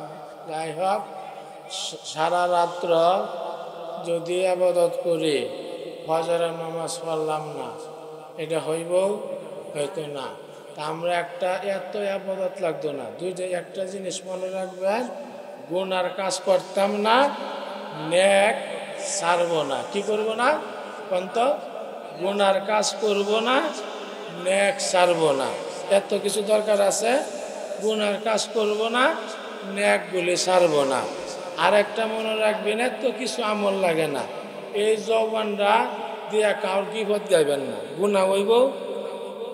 যাই হোক, সারা রাত্র যদি ইবাদত করি, ফজরের নামাজ পড়লাম না, এটা হইব? হয়তো না। তা আমরা এত ইবাদত লাগতো না। একটা জিনিস মনে রাখবেন, গুনার কাজ করতাম না, নেক ছাড়ব না। কি করব না? কোন গুনার কাজ করব না, নেক ছাড়ব না। এত কিছু দরকার আছে। গুনার কাজ করব না, নেকগুলি ছাড়ব না। আর একটা মনে রাখবেন, এত কিছু আমল লাগে না। এই জবানরা দিয়া কার বিপদ গাইবেন না, গুনাহ হইব।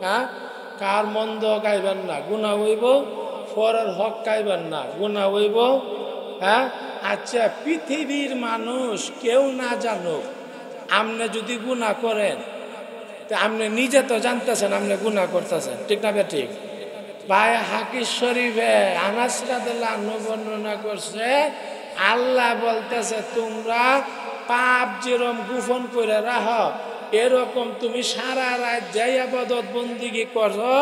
হ্যাঁ, কার মন্দ গাইবেন না, গুনাহ হইব। পরের হক গাইবেন না, গুনাহ হইব। হ্যাঁ, আচ্ছা, পৃথিবীর মানুষ কেউ না জানুক, আপনি যদি গুনাহ করেন, আপনি নিজে তো জানতেছেন আপনি গুনাহ করতেছেন, ঠিক না ঠিক? ভাই, হাদিস শরীফে আনাস রাদিয়াল্লাহু আনহু বর্ণনা করছে, আল্লাহ বলতেছে, তোমরা পাপ যেরকম গোপন করে রাখো, এরকম তুমি সারা রাত যে ইবাদত বন্দিগি করো,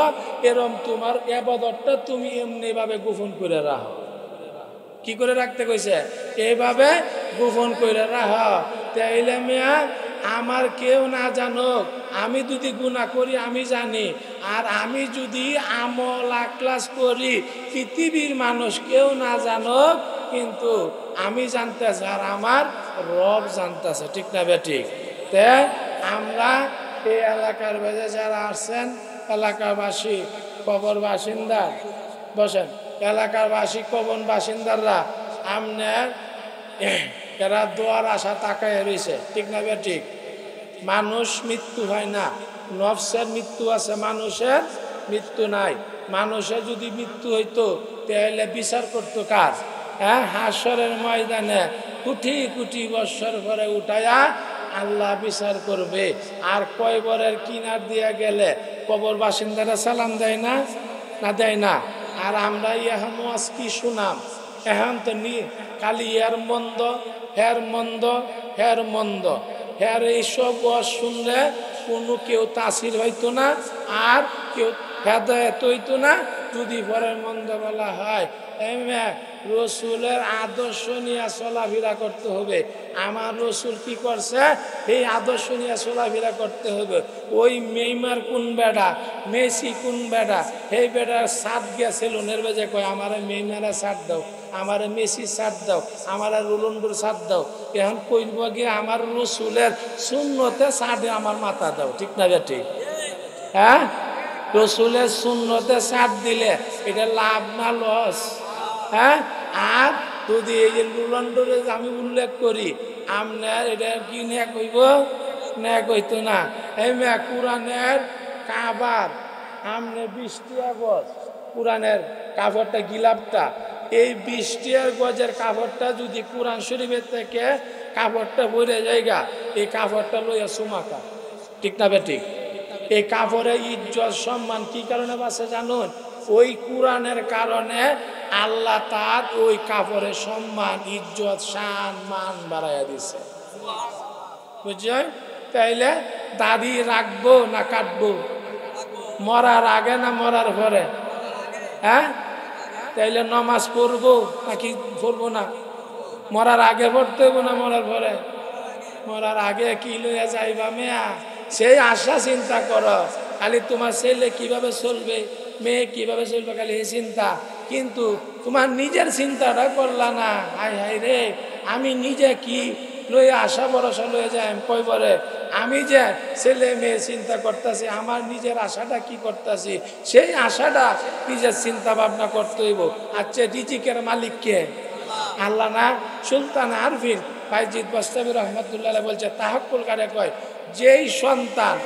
এরকম তোমার ইবাদতটা তুমি এমনি ভাবে গোপন করে রাখো। কি করে রাখতে কইছে? এইভাবে গোপন করে রাখো। তাইলে মিয়া, আমার কেউ না জানুক, আমি যদি গুনাহ করি আমি জানি, আর আমি যদি আমল আখলাস করি, পৃথিবীর মানুষ কেউ না জানুক, কিন্তু আমি জানতেছি আর আমার রব জানতেছে, ঠিক না ঠিক? তে আমরা এই এলাকার বেজে যারা আসছেন, এলাকাবাসী, কবর বাসিন্দা, বসেন, এলাকাবাসী কবর বাসিন্দারা, আপনার এরা দোয়ার আশা তাকায় রয়েছে, ঠিক না ঠিক? মানুষ মৃত্যু হয় না, নফসের মৃত্যু আছে, মানুষের মৃত্যু নাই। মানুষের যদি মৃত্যু হইতো, তাহলে বিচার করতো কার? হ্যাঁ, হাসরের ময়দানে কোটি কোটি বৎসর পরে উঠায়া আল্লাহ বিচার করবে। আর কয়বরের কিনার দিয়া গেলে কবর বাসিন্দারা সালাম দেয় না, না দেয় না? আর আমরা এখন ওয়াজ কি শুনাম, এখন তো খালি এর মন্দ, হের মন্দ, হের মন্দ, হের এইসব ওয়াজ শুনলে কোনো কেউ তাসির হইতো না, আর কেউ হেদায়েত হইতো না। যদি পরে মন্দ বলা হয়, রসুলের আদর্শ নিয়ে চলাফেরা করতে হবে। আমার রসুল কি করছে, এই আদর্শ নিয়ে চলাফেরা করতে হবে। ওই মেইমার কোন বেড়া, মেসি কোন বেড়া, এই বেড়ার সাত গেছিল নেরবেজে কয়, আমার মেইমারা সাত দাও, আমার মেসি সাত দাও, আমার রোনাল্ডোর সাত দাও। এখন কইব গিয়ে আমার রসুলের সুন্নতে সাথে আমার মাথা দাও, ঠিক না ঠিক? হ্যাঁ, রসুলের সুন্নতে সাথ দিলে এটা লাভ না লস? হ্যাঁ, আর যদি এই যে রোনাল্ডোরে আমি উল্লেখ করি, আপনার এটা কি ন্যাক হইব? ন্যাক হইতো না। এই মেয়া কোরআনের কাবার, আমনে 20 টাকা গজ, কোরআনের কাপড়টা গিলাপটা, এই 20 টাকা গজের কাপড়টা যদি কোরআন শরীফের থেকে কাপড়টা বইরে জায়গা, এই কাপড়টা লইয়া সুমাকা, ঠিক না বেঠিক? এই কাপড়ে ইজ্জত সম্মান কি কারণে বাঁচে জানুন? ওই কোরআনের কারণে আল্লাহ তার ওই কাপড়ের সম্মান ইজ্জত শান মান বাড়াইয়া দিছে, বুঝছেন? তাইলে দাড়ি রাখবো না কাটবো? মরার আগে না মরার পরে? হ্যাঁ, তাইলে নমাজ পড়বো নাকি পড়বো না? মরার আগে পড়তে হইব না মরার পরে? মরার আগে কি লইয়া যাইবা মেয়া, সেই আশা চিন্তা করো। খালি তোমার ছেলে কিভাবে চলবে, মেয়ে কিভাবে চলবে, খালি এই চিন্তা। কিন্তু তোমার নিজের চিন্তাটা করলা না। হাই হাই রে, আমি নিজে কি লইয়া আশা ভরসা লইয়া যাই কইবরে, আমি যে ছেলে মেয়ে চিন্তা করতেছি, আমার নিজের আশাটা কি করতেছি, সেই আশাটা নিজের চিন্তা ভাবনা করতে হইব। আচ্ছা, রিজিকের মালিক কে? আল্লাহ না? সুলতান আরফিন বাইজিদ বাস্তাবি রহমতুল্লাহ বলছে, তাহাক্কুল কারে কয়, যেই সন্তান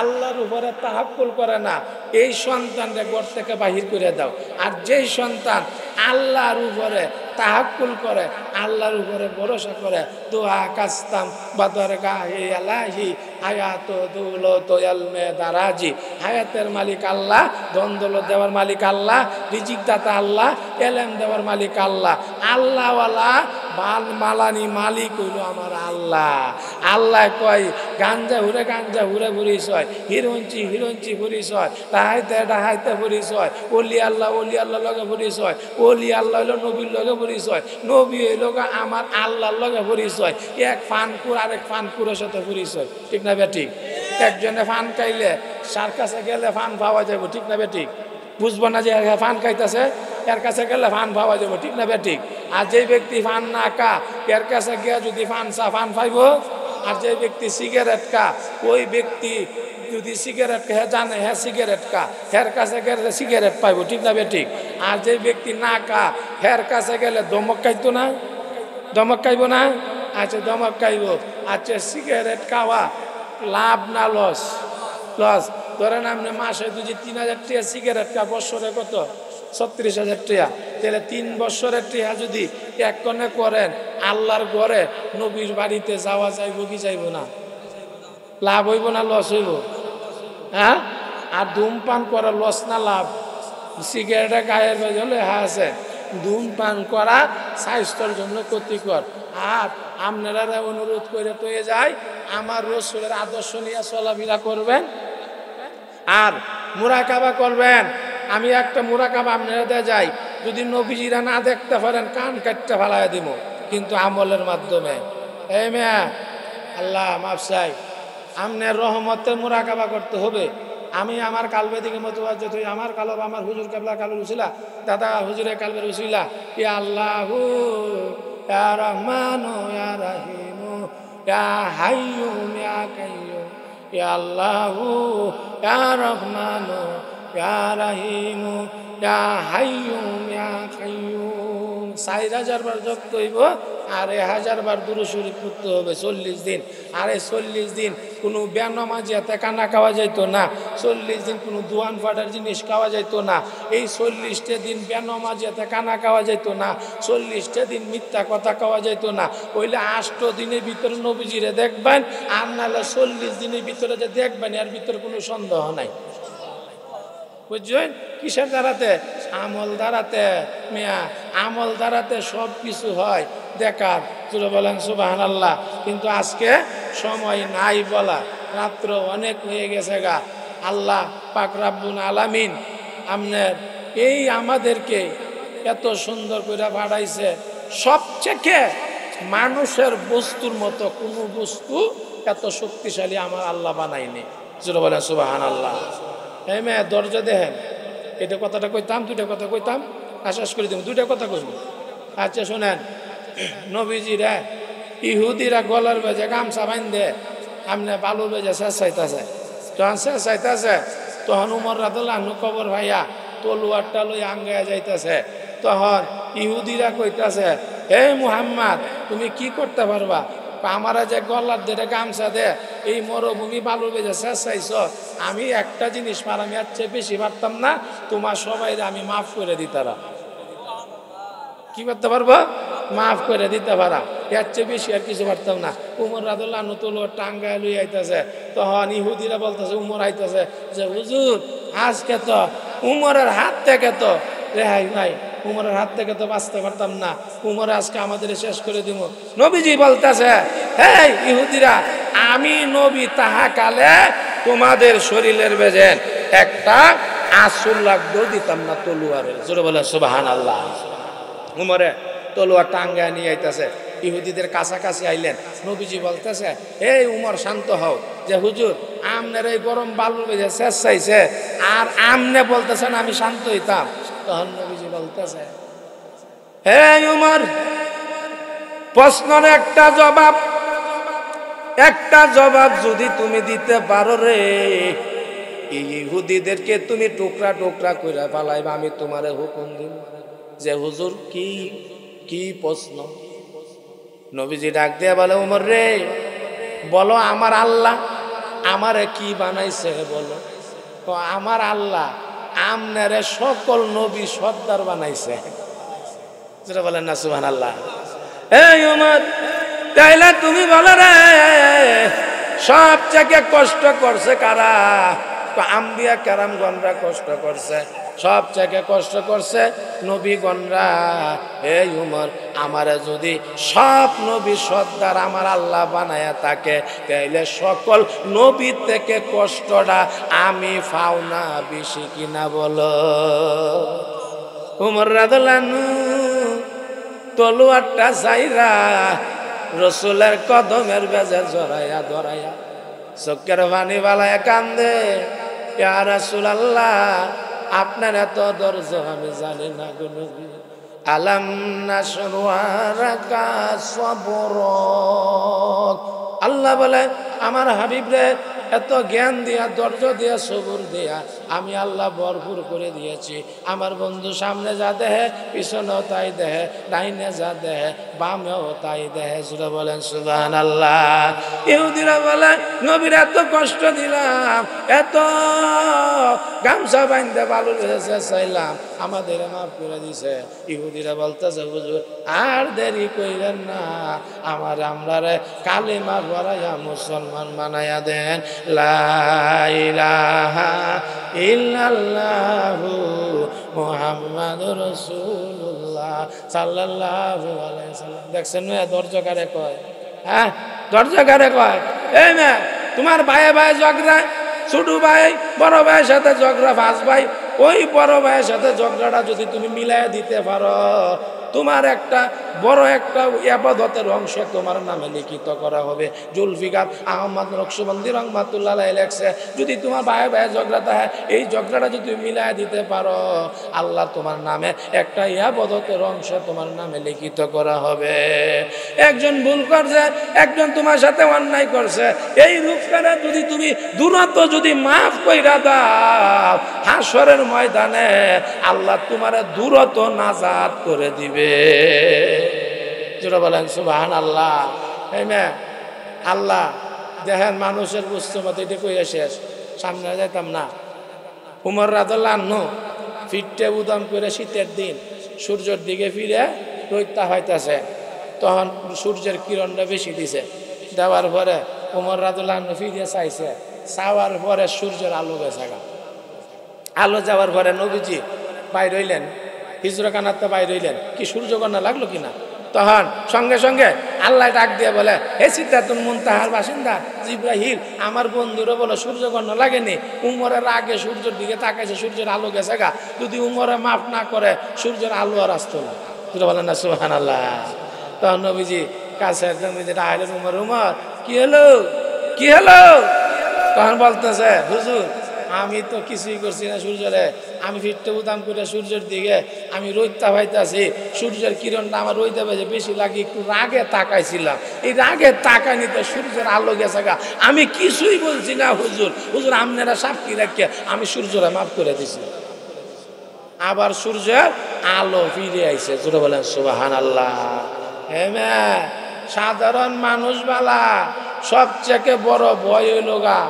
আল্লাহর উপরে তাহাক্কুল করে না, এই সন্তানকে ঘর থেকে বাহির করে দাও। আর যেই সন্তান আল্লাহর উপরে তাহাক্কুল করে, আল্লাহর উপরে ভরসা করে, দোয়া কাস্তাম বাদর গাহে আলাহি হায়াত দৌলত আলমে দারাজি, হায়াতের মালিক আল্লাহ, ধন দৌলত দেওয়ার মালিক আল্লাহ, রিজিক দাতা আল্লাহ, এলেম দেওয়ার মালিক আল্লাহ। আল্লাহওয়ালা বাল মালানি মালিক হইল আমার আল্লাহ। আল্লাহ কয়, গাঞ্জা হুরে ভরিস হয়, হিরঞ্চি ভরিস হয়, ডাহাইতে ভরিস হয়, ওলি আল্লাহ লগে ভরিস হয়, ওলি আল্লাহ হইল নবীর লগে ভরিস হয়, নবী হইল আমার আল্লাহর লগে ভরিস হয়। এক ফানকুর আরেক ফানকুরের সাথে ভরিস হয়, ঠিক না বেঠিক? একজনে ফান খাইলে সার কাছে গেলে ফান পাওয়া যাবে, ঠিক না বেঠিক? বুঝবো না যে ফান খাইতেছে, এর কাছে গেলে ফান পাওয়া যাবে, ঠিক না বেঠিক? আর যে ব্যক্তি ফান না কা, এর কাছে গিয়ে যদি ফান পাইব। আর যে ব্যক্তি সিগারেট কা, ওই ব্যক্তি যদি সিগারেট হে জানে হ্যাঁ সিগারেট কা, হের কাছে গেলে সিগারেট পাইব, ঠিক না বেঠিক? আর যে ব্যক্তি না কা, হের কাছে গেলে দমক খাইতো না, দমক খাইব না? আচ্ছা, দমক খাইব। আচ্ছা, সিগারেট খাওয়া লাভ না লস? লস। ধরেন আপনি মাসে যদি 3,000 টাকা সিগারেট কা, বছরে কত? 36,000 টাকা। তাহলে 3 বছরের টাকা যদি এক কোণে করেন, আল্লাহর ঘরে নবীর বাড়িতে যাওয়া যাইব কি যাইব না? লাভ হইব না লস হইব? হ্যাঁ? আর ধূমপান করা লস না লাভ? সিগারেটে গায়ের হলে হ্যাঁ আছে, ধূমপান করা স্বাস্থ্যের জন্য ক্ষতিকর। আর আপনারা অনুরোধ করে তো যায়, আমার রাসূলের আদর্শ নিয়ে চলাফেরা করবেন আর মুরাকাবা করবেন। আমি একটা মুরাকাবা আপনারা যাই, যদি নবীজিরা না দেখতে পারেন কান কাটতে ফেলাইয়া দিব, কিন্তু আমলের মাধ্যমে। এই মেয়া, আল্লাহ মাফ চাই, আপনার রহমতের মুরাকাবা করতে হবে। আমি আমার কালবে দিকে মতবাজ্জত হই, আমার কালব আমার হুজুর কেবলা কালবের উসিলা, দাদা হুজুরের কালবের উসিলা, ইয়া আল্লাহু ইয়া রহমানু ইয়া রাহিমু ইয়া হাইয়্যু ইয়া কাইয়্যুম, ইয়া আল্লাহু ইয়া রহমানু ইয়া রাহিমু ইয়া হাইয়্যু ইয়া কাইয়্যুম। 4,000 বার জপ হইব আর 1,000 বার দুরূদ শরীফ পড়তে হবে 40 দিন। আর এই 40 দিন কোনো বেনামাজিয়াতে কানা খাওয়া যাইত না, 40 দিন কোনো দোয়ান ফাটার জিনিস খাওয়া যাইত না, এই 40টা দিন বেনামাজিয়াতে কানা খাওয়া যাইত না, 40টা দিন মিথ্যা কথা খাওয়া যাইত না। ওইলে 8 দিনের ভিতরে নবীজিরে দেখবেন, আর নাহলে 40 দিনের ভিতরে যে দেখবেন, এর ভিতরে কোনো সন্দেহ নাই। বুঝছেন? কিসের দ্বারাতে? আমল দ্বারাতে। মিয়া, আমল দ্বারাতে সব কিছু হয় দেখার। তুলে বলেন সুবহানাল্লাহ। কিন্তু আজকে সময় নাই বলা, রাত্র অনেক হয়ে গেছে গা। আল্লাহ পাক রাব্বুল আলামিন আপনার এই আমাদেরকে এত সুন্দর করে পাঠাইছে। সবচেয়ে মানুষের বস্তুর মতো কোনো বস্তু এত শক্তিশালী আমার আল্লাহ বানায়নি। তুলে বলেন সুবহানাল্লাহ। হ্যাঁ মেয়ে, দরজা দেখেন, এটা কথাটা কইতাম, 2টা কথা কইতাম, আশ্বাস করে দিব, 2টা কথা কইব। আচ্ছা শোনেন, নবীজিরা ইহুদিরা গলার বেজে গামছা বান্ধে আমনে বালুর বেজে শেষ চাইতেছে, যখন শেষ চাইতেছে তখন উমর রাদিয়াল্লাহু আনহু কবর ভাইয়া তলোয়ারটা লই আঙ্গায়া যাইতেছে। তখন ইহুদিরা কইতাছে, হে মুহাম্মদ, তুমি কি করতে পারবা? আমারা যে গলার ধরে গামছা দে এই মরুভূমি বালু বেজে শেষ চাইছ, আমি একটা জিনিস পার, আমি আর চেয়ে বেশি পারতাম না, তোমার সবাই আমি মাফ করে দিতারা। কি করতে পারবো? মাফ করে দিতে পারা। এর চেয়ে বেশি আর কিছু পারতাম না। উমর রাদিয়াল্লাহু আনহু তলোয়ার টাঙ্গায় লই আইতাছে, তখন ইহুদিরা বলতেছে, উমর আইতাছে যে হুজুর আজকে তো উমরের হাত থেকে তো রেহাই নাই, উমরের হাত থেকে তো বাঁচতে পারতাম না, উমর আজকে আমাদের শেষ করে দিব। নবীজি বলতেছে, এই ইহুদিরা, আমি নবী তাহা কালে তোমাদের শরীরের বেজেন একটা আসল লাগতেও দিতাম না তলোয়ারের। জোরে বলে সুবহানাল্লাহ। উমরে তলোয়ার টাঙ্গায় নিয়ে আইতাছে, ইহুদিদের কাছাকাছি আইলেন। নবীজি বলতেছে, এই উমর শান্ত হও, যে হুজুর আমনের এই গরম বালুর বেজে শেষ চাইছে, আর আমনে বলতেছেন আমি শান্ত হইতাম। তখন নবীজি বলতেছে, হে উমর, প্রশ্নের একটা জবাব যদি তুমি দিতে পারো রে, এই ইহুদিদেরকে তুমি টুকরা টুকরা কইরা ফালাইবা, আমি তোমারে হুকুম দিব। যে হুজুর কি প্রশ্ন? নবীজি ডাক দিয়ে বলে, উমর রে, বলো আমার আল্লাহ আমারে কি বানাইছে বলো। তো আমার আল্লাহ আমনারে সকল নবী সর্দার বানাইছে। যেটা বলেন না সুবহানাল্লাহ। এই উমর, তাইলে তুমি বলো রে, সবচেয়ে কষ্ট করছে কারা? আম্বিয়া কেরামগণরা কষ্ট করছে, সবচেয়ে কষ্ট করছে নবীগণরা। এই উমর, আমারে যদি সব নবী সর্দার আমার আল্লাহ বানায়া থাকে, তাইলে সকল নবী থেকে কষ্টটা আমি পাও না বেশি কিনা বলো? উমর রাদিয়াল্লাহু আনহু তলোয়ারটা চাইরা রসুলের কদমের বেজে জড়াইয়া ধরাইয়া চোখের পানি বালায় কান্দে, ইয়া রাসূলুল্লাহ, আপনার এত ধৈর্য আমি জানি না গো নবী। আলাম নাশরাহ লাকা সাবরাক। আল্লাহ বলে, আমার হাবিব রে, এত জ্ঞান দিয়া, ধৈর্য দিয়া, সবুর দিয়া আমি আল্লাহ ভরপুর করে দিয়েছি। আমার বন্ধু সামনে যা দেহে, পিছনেও তাই দেহে, ডাইনে যা দেহে, বামেও তাই দেহে। সুরা বলেন সুবহানাল্লাহ। ইহুদিরা বলে, নবীর এত কষ্ট দিলাম, এত গামছা বাইন্ধে বালুর ভেসে চাইলাম, আমাদের মাফ করে দিছে। ইহুদিরা বলতেছে, হুজুর আর দেরি কইরেন না, আমরা কালেমা পড়াইয়া মুসলমান বানাইয়া দেন। লা ইলাহা ইল্লাল্লাহু মুহাম্মাদুর রাসূলুল্লাহ সাল্লাল্লাহু আলাইহি সাল্লাম। দেখছেন না ধৈর্য কারে কয়? হ্যাঁ, ধৈর্য কারে কয়? এই না, তোমার ভাইয়ে ভাই ঝগড়া, ছোট ভাই বড় ভাইয়ের সাথে ঝগড়া, ভাস ভাই, ওই বড় ভাইয়ের সাথে ঝগড়াটা যদি তুমি মিলাই দিতে পারো, তোমার একটা বড় একটা ইবাদতের অংশ তোমার নামে লিখিত করা হবে। জুলফিকার আহমদ নকশবন্দি রহমাতুল্লাহ আলাইহি লেখছে, যদি তোমার ভাই ভাই ঝগড়া থাকে, এই ঝগড়াটা যদি তুমি মিলাই দিতে পারো, আল্লাহ তোমার নামে একটা ইবাদতের অংশ তোমার নামে লিখিত করা হবে। একজন ভুল করছে, একজন তোমার সাথে অন্যায় করছে, এই রূপকারে যদি তুমি দূরত্ব যদি মাফ কইরা দাও, হাসরের ময়দানে আল্লাহ তোমারে দূরত্ব নাজাত করে দিবে। যেটা বলেন সুবহানাল্লাহ। আল্লাহ দেখেন, মানুষের বুঝতে মতো এটা কইয়া শেষ, সামনে যাইতাম না। উমর রাদিয়াল্লাহু আনহু ফিরতে উদম করে শীতের দিন সূর্যের দিকে ফিরে রইতা হইতাছে, তখন সূর্যের কিরণটা বেশি দিছে, দেওয়ার পরে উমর রাদিয়াল্লাহু আনহু ফিরে চাইছে, চাওয়ার পরে সূর্যের আলো গেছে গা। আলো যাওয়ার পরে নবীজি বাইর হইলেন, হিজরখানাতে বাইর হইলেন, কি সূর্যকন্যা লাগলো কিনা। তখন সঙ্গে সঙ্গে আল্লাহ ডাক দিয়ে বলে, হে সিদরাতুল মুনতাহার বাসিন্দা জিবরাইল, আমার বন্ধুরা বলো সূর্যকন্যা লাগেনি। উমরের আগে সূর্যের দিকে তাকাইছে, সূর্যের আলো গেছে গা, যদি উমরে মাফ না করে সূর্যের আলো আর আসতো না। যেটা বলেন না সুবহানাল্লাহ। তখন নবীজি কাছে নবীজি ডাকলেন, উমর উমর কি হলো, কি হলো? তখন বলতেছে, হুজুর আমি তো কিছুই করছি না সূর্যরে, আমি ফিরতে উদাম করে সূর্যের দিকে আমি রইতে পাইতেছি, সূর্যের কিরণটা আমার রইতে পাইছে বেশি লাগে, একটু রাগে তাকাইছিলাম, এই রাগে তাকাইনি তো সূর্যের আলো গেছে গা, আমি কিছুই বলছি না হুজুর, হুজুর আপনারা সাক্ষী রাখিয়া আমি সূর্যরে মাফ করে দিছি। আবার সূর্যের আলো ফিরে আইছে। জোরে বলেন সুবহানাল্লাহ। হ্যাঁ, সাধারণ মানুষ বালা সবচেয়ে বড় ভয় হইল গা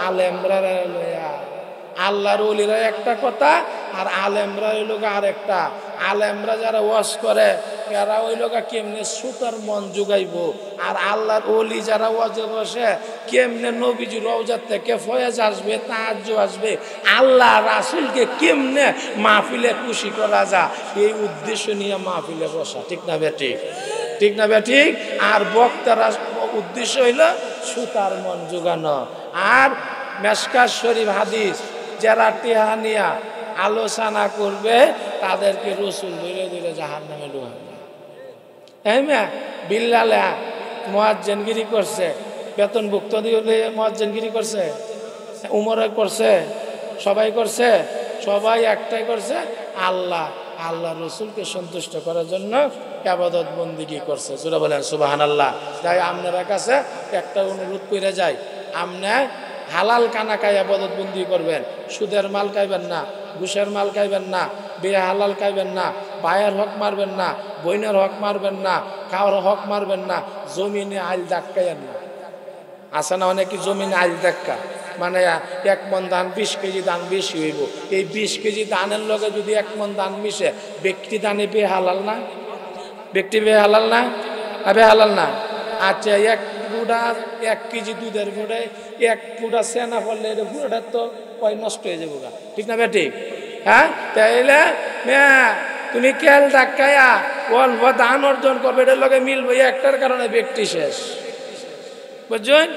আলেমরা লইয়া। আল্লাহর ওলিরা একটা কথা আর আলেমরা ওই লোক আরেকটা। আলেমরা যারা ওয়াজ করে এরা ওই লোক কেমনে সুতার মন জোগাইব, আর আল্লাহর ওলি যারা ওয়াজে বসে কেমনে নবীজি রওজা থেকে ফয়েজ আসবে, তাজ্জু আসবে, আল্লাহ রাসূলকে কেমনে মাহফিলে খুশি করা যায়, এই উদ্দেশ্য নিয়ে মাহফিলে বসা। ঠিক না বেঠিক? ঠিক না বেঠিক? আর বক্তারা উদ্দেশ্য হইল সুতার মন জোগানো। আর মেশকাত শরীফ হাদিস যারা টেহানিয়া আলোচনা করবে তাদেরকে রসুল ধরে ধরে জাহান্নামে ডুবাবে। হ্যাঁ মা, বিল্লালে মুয়াজ্জিনগিরি করছে, বেতনভুক্ত দিয়ে মুয়াজ্জিনগিরি করছে, উমরে করছে, সবাই করছে, সবাই একটাই করছে, আল্লাহ আল্লাহ রসুলকে সন্তুষ্ট করার জন্য ইবাদত বন্দেগী করছে। সূরা বলেন সুবহানাল্লাহ। তাই আপনারা কাছে একটা অনুরোধ করে যাই, আপনি হালাল কানা খাই ইবাদত বন্দি করবেন, সুদের মাল খাইবেন না, ঘুষের মাল খাইবেন না, বেহালাল খাইবেন না, ভাইয়ের হক মারবেন না, বোনের হক মারবেন না, কারোর হক মারবেন না, জমিনে আইল ধাক্কাইয়েন না। আছে না অনেকে জমিনে আইল ধাক্কা, মানে 1 মণ ধান 20 কেজি ধান বেশি হইব, এই 20 কেজি ধানের লগে যদি 1 মণ ধান মিশে, ব্যক্তি দানে বেহালাল না? ব্যক্তি বেহালাল না? বেহালাল না? আচ্ছা, 1 কেজি দুধের গুঁড়ে 1 ফুটা সেনা পড়লে এটা গুঁড়োটা তো নষ্ট হয়ে যাবো গা। ঠিক না বেঠিক? হ্যাঁ, তাইলে তুমি কেল ধাক্কায়া অল্প ধান অর্জন করবে, এটার লগে মিলবে, একটার কারণে ব্যক্তি শেষ। বুঝছেন?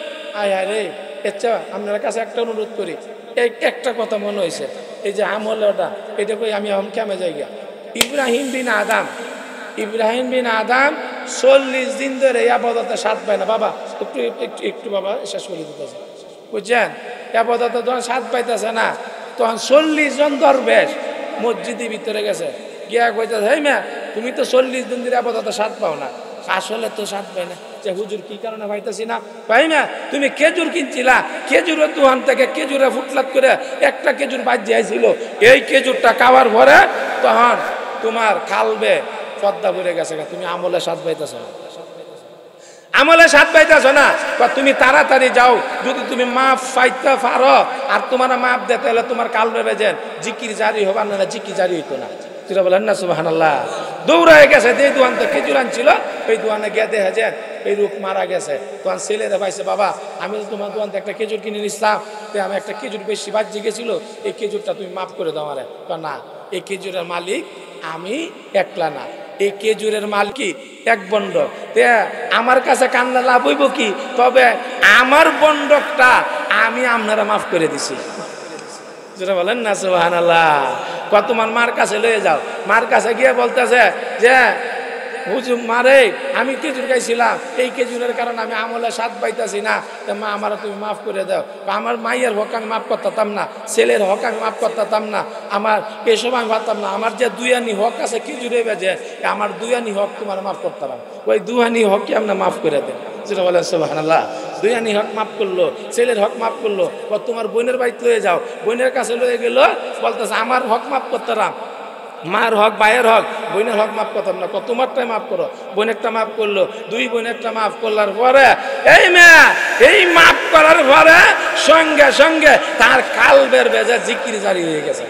আয় হায় রে, আচ্ছা আপনার কাছে একটা অনুরোধ করি, এই একটা কথা মনে হয়েছে, এই যে আমলটা এটা কই আমি এখন কেমে যাই গা। ইব্রাহিম বিন আদম 40 দিন ধরে ইবাদতে স্বাদ পায় না। বাবা একটু একটু একটু বাবা শেষ করে দিতেছে, বুঝছেন? ইবাদতে যখন স্বাদ পাইতেছে না, তখন 40 জন দরবেশ মসজিদের ভিতরে গেছে, গিয়া কইতেছে, হেই মা তুমি তো 40 দিন ধরে ইবাদতে স্বাদ পাও না। আসলে তো স্বাদ পাই না। যে হুজুর কি কারণে পাইতেছি না? পাই না, তুমি খেজুর কিনছিলা, খেজুরের দোকান থেকে খেজুরে ফুটলাত করে একটা খেজুর বাদ দিয়েছিল, এই খেজুরটা খাওয়ার পরে তখন তোমার খালবে পদ্মা ভরে গেছে, তুমি আমলে স্বাদ পাইতেছ না, আমলে স্বাদ পাইতেছ না। তুমি তাড়াতাড়ি যাও, যদি তুমি মাফ পাইতে পারো আর তোমার মাফ দিতে হলে তোমার কাল ভেবে যেন জিকির জারি হবার না, জিকির জারি হইতো না। তুই বলেন না সুবহানাল্লাহ। দৌড়ায় গেছে, যে দোকান থেকে খেজুর আনছিল ওই দোকানে গিয়ে দেখে যে এই রোগ মারা গেছে। তখন ছেলেরা পাইছে, বাবা আমি তো তোমার দোকান থেকে একটা খেজুর কিনে নিচ্ছিলাম, আমি একটা খেজুর বেশি বাজ্যে গেছিল, এই খেজুরটা তুমি মাফ করে দাও আমারে। না, এই খেজুরের মালিক আমি একলা না, এই খেজুরের মালিক এক বন্ডক। আমার কাছে কান্না লাভ হইব কি? তবে আমার বন্ডকটা আমি আপনারা মাফ করে দিছি। যেটা বলেন না সুবহানাল্লাহ। তোমার মার কাছে লয়ে যাও, মার কাছে গিয়ে বলতেছে যে হুজুর মারে আমি খেজুর খাইছিলাম, এই খেজুরের কারণে আমি আমলে স্বাদ পাইতেছি না, মা আমার তুমি মাফ করে দাও। আমার মাইয়ের হক আমি মাফ করতাম না, ছেলের হক আমি মাফ করতাম না, আমার এসব আমি ভাবতাম না, আমার যে 2 আনি হক আছে খেজুরে বেজে, আমার 2 আনি হক তোমার মাফ করতাম, ওই 2 আনি হক কি আমরা মাফ করে দেন। যেটা বলেন সুবহানাল্লাহ। 2 আনি হক মাফ করলো, ছেলের হক মাফ করলো, তোমার বোনের বাড়িতে লয়ে যাও, বোনের কাছে লয়ে গেল, বলতেছে আমার হক মাফ করতাম, মার হক ভাইয়ের হক বোনের হক মাফ করতাম না, তোমারটাই মাফ করো। বোনেরটা মাফ করলো, 2 বোনেরটা মাফ করলার পরে এই মেয়া এই মাফ করার পরে সঙ্গে সঙ্গে তার কালবের বেজা জিকির জারি হয়ে গেছে।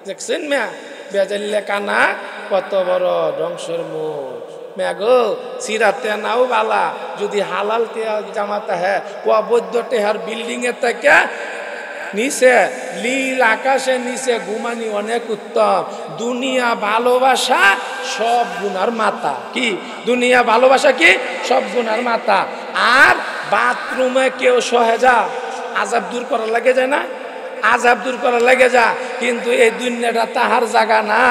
দেখছেন মেয়া, বেজাল্লে কানা কত বড় ধ্বংসের মুখ। মেঘো সিরাতে নাও বালা, যদি হালাল টেহা জামাতে হ্যাঁ ও অবৈধ টেহার বিল্ডিং এর থেকে নিচে নীল আকাশের নিচে ঘুমানি অনেক উত্তম। দুনিয়া ভালোবাসা সব গুনার মাথা। কি দুনিয়া ভালোবাসা? কি সব গুনার মাথা। আর বাথরুমে কেউ সহেজা আযাব দূর করার লাগে যায় না, আযাব দূর করার লাগে যা, কিন্তু এই দুনিয়াটা তাহার জায়গা না,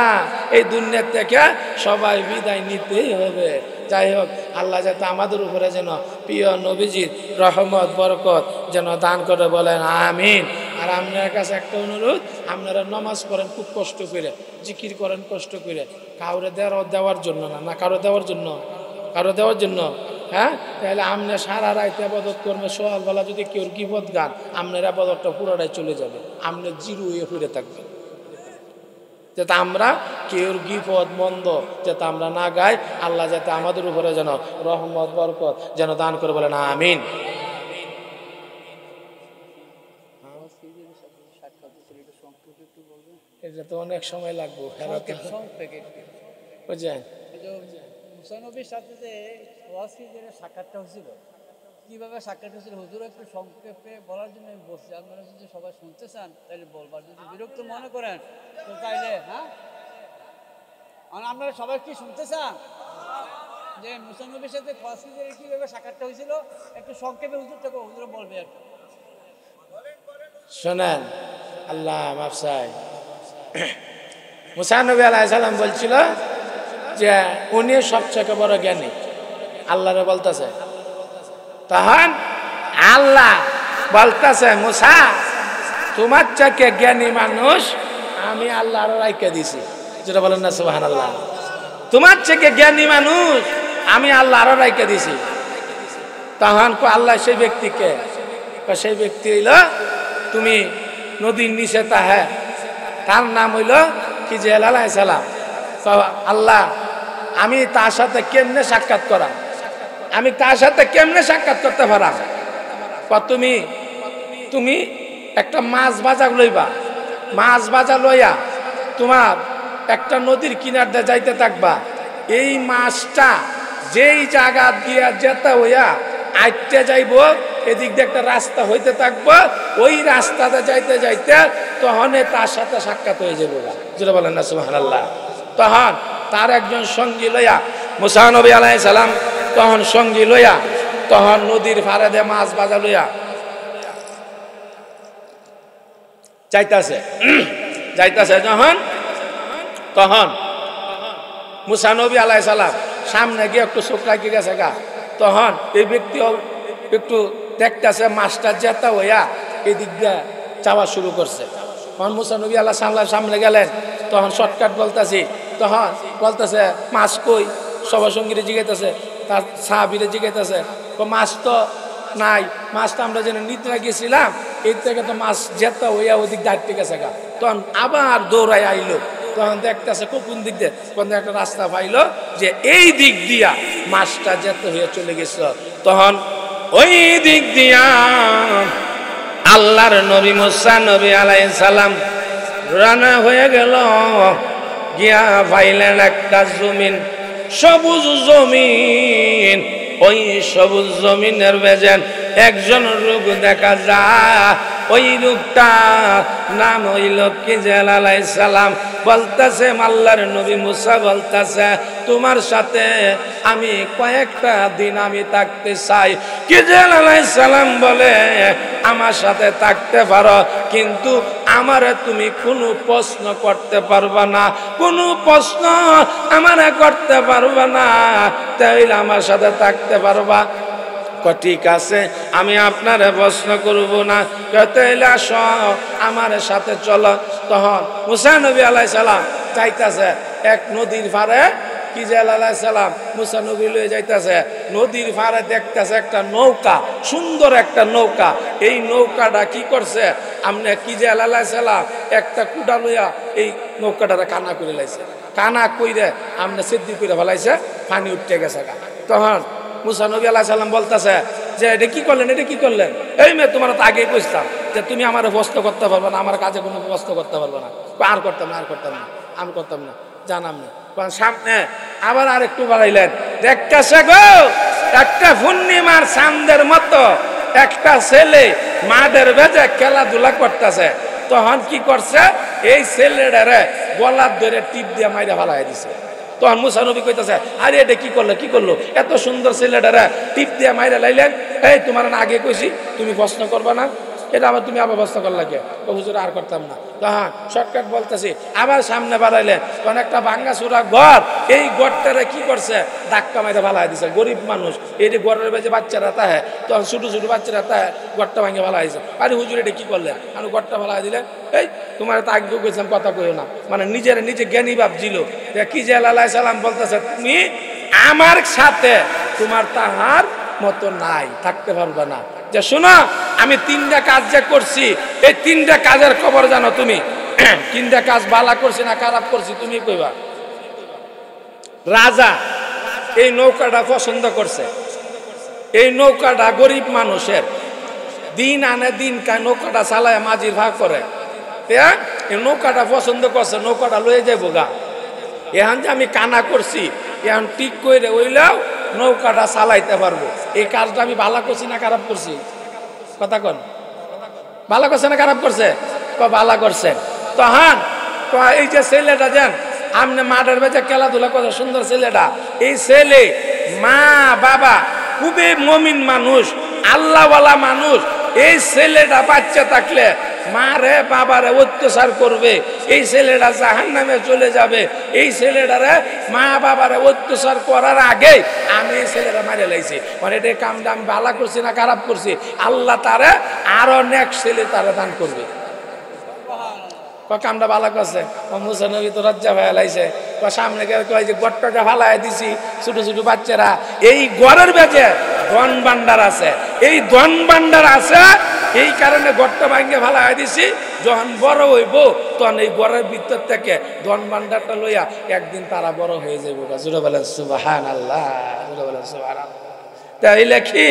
এই দুনিয়া থেকে সবাই বিদায় নিতেই হবে। যাই হোক, আল্লাহ যাতে আমাদের উপরে যেন প্রিয় নবীজির রহমত বরকত যেন দান করে, বলেন আমিন। আর আপনার কাছে একটা অনুরোধ, আপনারা নামাজ পড়েন খুব কষ্ট করে, জিকির করেন কষ্ট করে, কাউরে দেওয়ার জন্য না, না কারো দেওয়ার জন্য, কারো দেওয়ার জন্য। হ্যাঁ, তাহলে আপনি সারা রাইতে আবাদত করবেন, সকালবেলা যদি কেউ গীবত গান, আপনার আবাদতটা পুরোটাই চলে যাবে, আপনি জিরো হয়ে ফিরে থাকবেন। যাতে আমরা কেউর গীবত মন্দ যাতে আমরা না গাই, আল্লাহ যাতে আমাদের উপরে যেন রহমত বরকত যেন দান করে, বলেন আমিন। তো অনেক সময় লাগবে বুঝলেন। মুসা নবীর সাথে যে ওয়াসিদের সাক্ষাৎটা হয়েছিল, কিভাবে সাক্ষাৎ হয়েছিল হুজুর একটু সংক্ষেপে বলার জন্য আমি বলছি। আপনারা যদি সবাই শুনতে চান তাহলে বলবার, যদি বিরক্ত মনে করেন তো তাইলে হ্যাঁ, আপনারা সবাই কি শুনতে চান যে মুসা নবীর সাথে ওয়াসিদের কিভাবে সাক্ষাৎটা হয়েছিল একটু সংক্ষেপে হুজুরটাকে হুজুর বলবে আর কি। শোনেন, আল্লাহ মাফ চাই। মুসা নবী আলাইহিস সালাম বলছিল যে উনি সবচেয়ে বড় জ্ঞানী, আল্লাহরে বলতেছে। তখন আল্লাহ বলতেছে, মুসা তোমার থেকে জ্ঞানী মানুষ আমি আল্লাহর রাইকে দিছি। যেটা বলেন না সুবহানাল্লাহ। তোমার থেকে জ্ঞানী মানুষ আমি আল্লাহর রাইকে দিছি। তখন আল্লাহ সেই ব্যক্তিকে, সেই ব্যক্তি হইল তুমি নদীর নিচে তাহে, তার নাম হইল খিজির আলাইহিস সালাম। তো আল্লাহ আমি তার সাথে কেমনে সাক্ষাৎ করাম, আমি তার সাথে কেমনে সাক্ষাৎ করতে পারাম? তুমি তুমি একটা মাছ বাজা লইবা, মাছ বাজা লইয়া তোমার একটা নদীর কিনার দিয়ে যাইতে থাকবা। এই মাছটা যেই জায়গা দিয়ে যেতে হইয়া আইতে যাইব, এদিক দিয়ে একটা রাস্তা হইতে থাকবো, ওই রাস্তাতে যাইতে যাইতে তখন তার সাথে সাক্ষাৎ হয়ে যাবো। যেটা বলেন না সুবহানাল্লাহ। তখন তার একজন সঙ্গী লইয়া মুসা নবী আলাইহিস সালাম তখন সঙ্গী লইয়া তখন নদীর ফাড়ে দিয়ে মাছ বাজা লইয়া যাইতাছে যখন, তখন মুসা নবী আলাইহিস সালাম সামনে গিয়ে একটু চোখ রাখি গেছে গা। তখন এই ব্যক্তি একটু দেখতেছে মাছটা জেতা হইয়া এদিক দিয়ে চাওয়া শুরু করছে। তখন মুসা নবী আলাইহিস সালাম সামনে গেলেন, তখন শর্টকাট বলতেছি, তখন বলতেছে মাছ কই? সবার সঙ্গীরে জিগাইতেছে, তার সাহাবীরে জিগাইতেছে, মাছ তো নাই, মাছটা আমরা যেন নিতে গেছিলাম এই থেকে তো মাছ জেতা হইয়া ওদিক দাঁড়িয়ে গেছে গা। তখন আবার দৌড়াই আইলো, তখন দেখতেছে কোন দিক দিয়ে, কোন একটা রাস্তা পাইলো যে এই দিক দিয়া মাছটা যেতে হয়ে চলে গেছিল। তখন ওই দিক দিয়া আল্লাহর নবী মুসা নবী আলাইহিস সালাম রানা হয়ে গেল, গিয়া পাইলেন একটা জমিন, সবুজ জমিন। ওই সবুজ জমিনের বেজেন একজন লোক দেখা যায়, ওই লোকটা নাম হইল খিজির আলাইহিস সালাম। বলতেছে আল্লাহর নবী মুসা বলতেছে তোমার সাথে আমি কয়েকটা দিন আমি থাকতে চাই। খিজির আলাইহিস সালাম বলে আমার সাথে থাকতে পারো, কিন্তু আমারে তুমি কোনো প্রশ্ন করতে পারবা না, কোনো প্রশ্ন আমারে করতে পারবা না, তাইলে আমার সাথে থাকতে পারবা। ঠিক আছে, আমি আপনারে প্রশ্ন করব না, তাইলে আসো আমার সাথে চলো। তখন মুসা নবী আলাইহিস সালাম যাইতাছে এক নদীর পাড়ে, খিজির আলাইহিস সালাম মুসা নবী লয়ে যাইতাছে। নদীর পাড়ে দেখতেছে একটা নৌকা, সুন্দর একটা নৌকা। এই নৌকাটা কি করছে, আমনে খিজির আলাইহিস সালাম একটা কুটা লইয়া এই নৌকাটারে কানা করে লাইছে, কানা কইরে আমনে সিদ্ধি করে ফেলাইছে, পানি উঠতে গেছে গা। তখন মুসা নবী আলাইহিস সালাম বলতেছে যে এটা কি করলেন, এটা কি করলেন? এই মেয়ে তোমার তো আগেই কইতাম যে তুমি আমার প্রশ্ন করতে পারবে না, আমার কাজে কোনো প্রশ্ন করতে পারবে না। আর করতাম না, আর করতাম না, আমি করতাম না, জানাম না। সামনে আবার আরেকটু বাড়াইলেন, দেখতেছে গো একটা পূর্ণিমার চাঁদের মতো একটা ছেলে মাঠের বেজে খেলাধুলা করতেছে। তখন কি করছে, এই ছেলেটারে গলার ধরে টিপ দিয়ে মাইরে ফালাই দিছে। তখন মুসা নবী কইতেছে আরে এটা কি করলো, কি করলো, এত সুন্দর ছেলেটারে টিপ দিয়ে মাইরে লাইলেন। এই তোমার না আগে কইছি তুমি প্রশ্ন করবা না, এটা আবার তুমি আবার প্রশ্ন করলা কে? হুজুর আর করতাম না। তখন শর্টকাট বলতেছি, আবার সামনে বাড়াইলেন, তখন একটা ভাঙ্গা চূড়া ঘর, এই ঘরটারে কি করছে, ধাক্কা মাইরে ফালাই দিছে। গরিব মানুষ, এই যে ঘরের বেজে বাচ্চারা তাহে, তখন ছোটো ছোটো বাচ্চারা তাহে, ঘরটা ভাঙে ফালাই দিছে। আরে হুজুর এটা কি করলেন, আমি ঘরটা ফালাই দিলেন। এই তোমার তো আগে কইছিলাম কথা কইও না, মানে নিজে জ্ঞানী ভাবছিল। খিজির আলাইহিস সালাম বলতেছে তুমি আমার সাথে তোমার তাহার মতো নাই, থাকতে পারবে না। যে শোনো আমি তিনটা কাজ যে করছি, এই তিনটা কাজের খবর জানো তুমি? তিনটা কাজ ভালো করছি না খারাপ করছি তুমি কইবা। রাজা এই নৌকাটা পছন্দ করছে, এই নৌকাটা গরিব মানুষের, দিন আনে দিন খায়, নৌকাটা চালায় মাঝির ভাগ করে। এই নৌকাটা পছন্দ করছে, নৌকাটা লয়ে যাবো গা। এখন যে আমি কানা করছি, এখন ঠিক করে ওইলাও নৌকাটা চালাইতে পারবো। এই কাজটা আমি ভালো করছি না খারাপ করছি? কথা কন, ভালো করছে না খারাপ করছে? ভালো করছে। তখন এই যে ছেলেটা দেন আপনি মাঠের বেঁচে খেলাধুলা করে সুন্দর ছেলেটা, এই ছেলে মা বাবা খুবই মমিন মানুষ, আল্লাহওয়ালা মানুষ। এই ছেলেটা বাচ্চা থাকলে মা রে বাবারে অত্যাচার করবে, এই ছেলেটা জাহান্নামে চলে যাবে। এই ছেলেটারে মা বাবারে অত্যাচার করার আগে আমি এই ছেলেটা মারে লাইছি। মানে এটা কামটা আমি ভালো করছি না খারাপ করছি? আল্লাহ তারে আরো নেক্সট ছেলে তারা দান করবে। কামটা ভালো করছে। মুসানবী তো লজ্জা ভাই লাইছে, সামনে কয় যে গট্টটা ফালাই দিছি, ছোট ছোট বাচ্চারা। এই গড়ের বেঁচে ধন ভান্ডার আছে, এই ধন ভান্ডার আছে, এই কারণে গড়টা ভাঙ্গে ফালাই দিছি। যখন বড় হইব তখন এই গড়ের ভিতর থেকে ধন ভান্ডারটা লইয়া একদিন তারা বড় হয়ে যাইব। জোরে বলেন সুবহানাল্লাহ, জোরে বলেন সুবহানাল্লাহ। তাই লেখি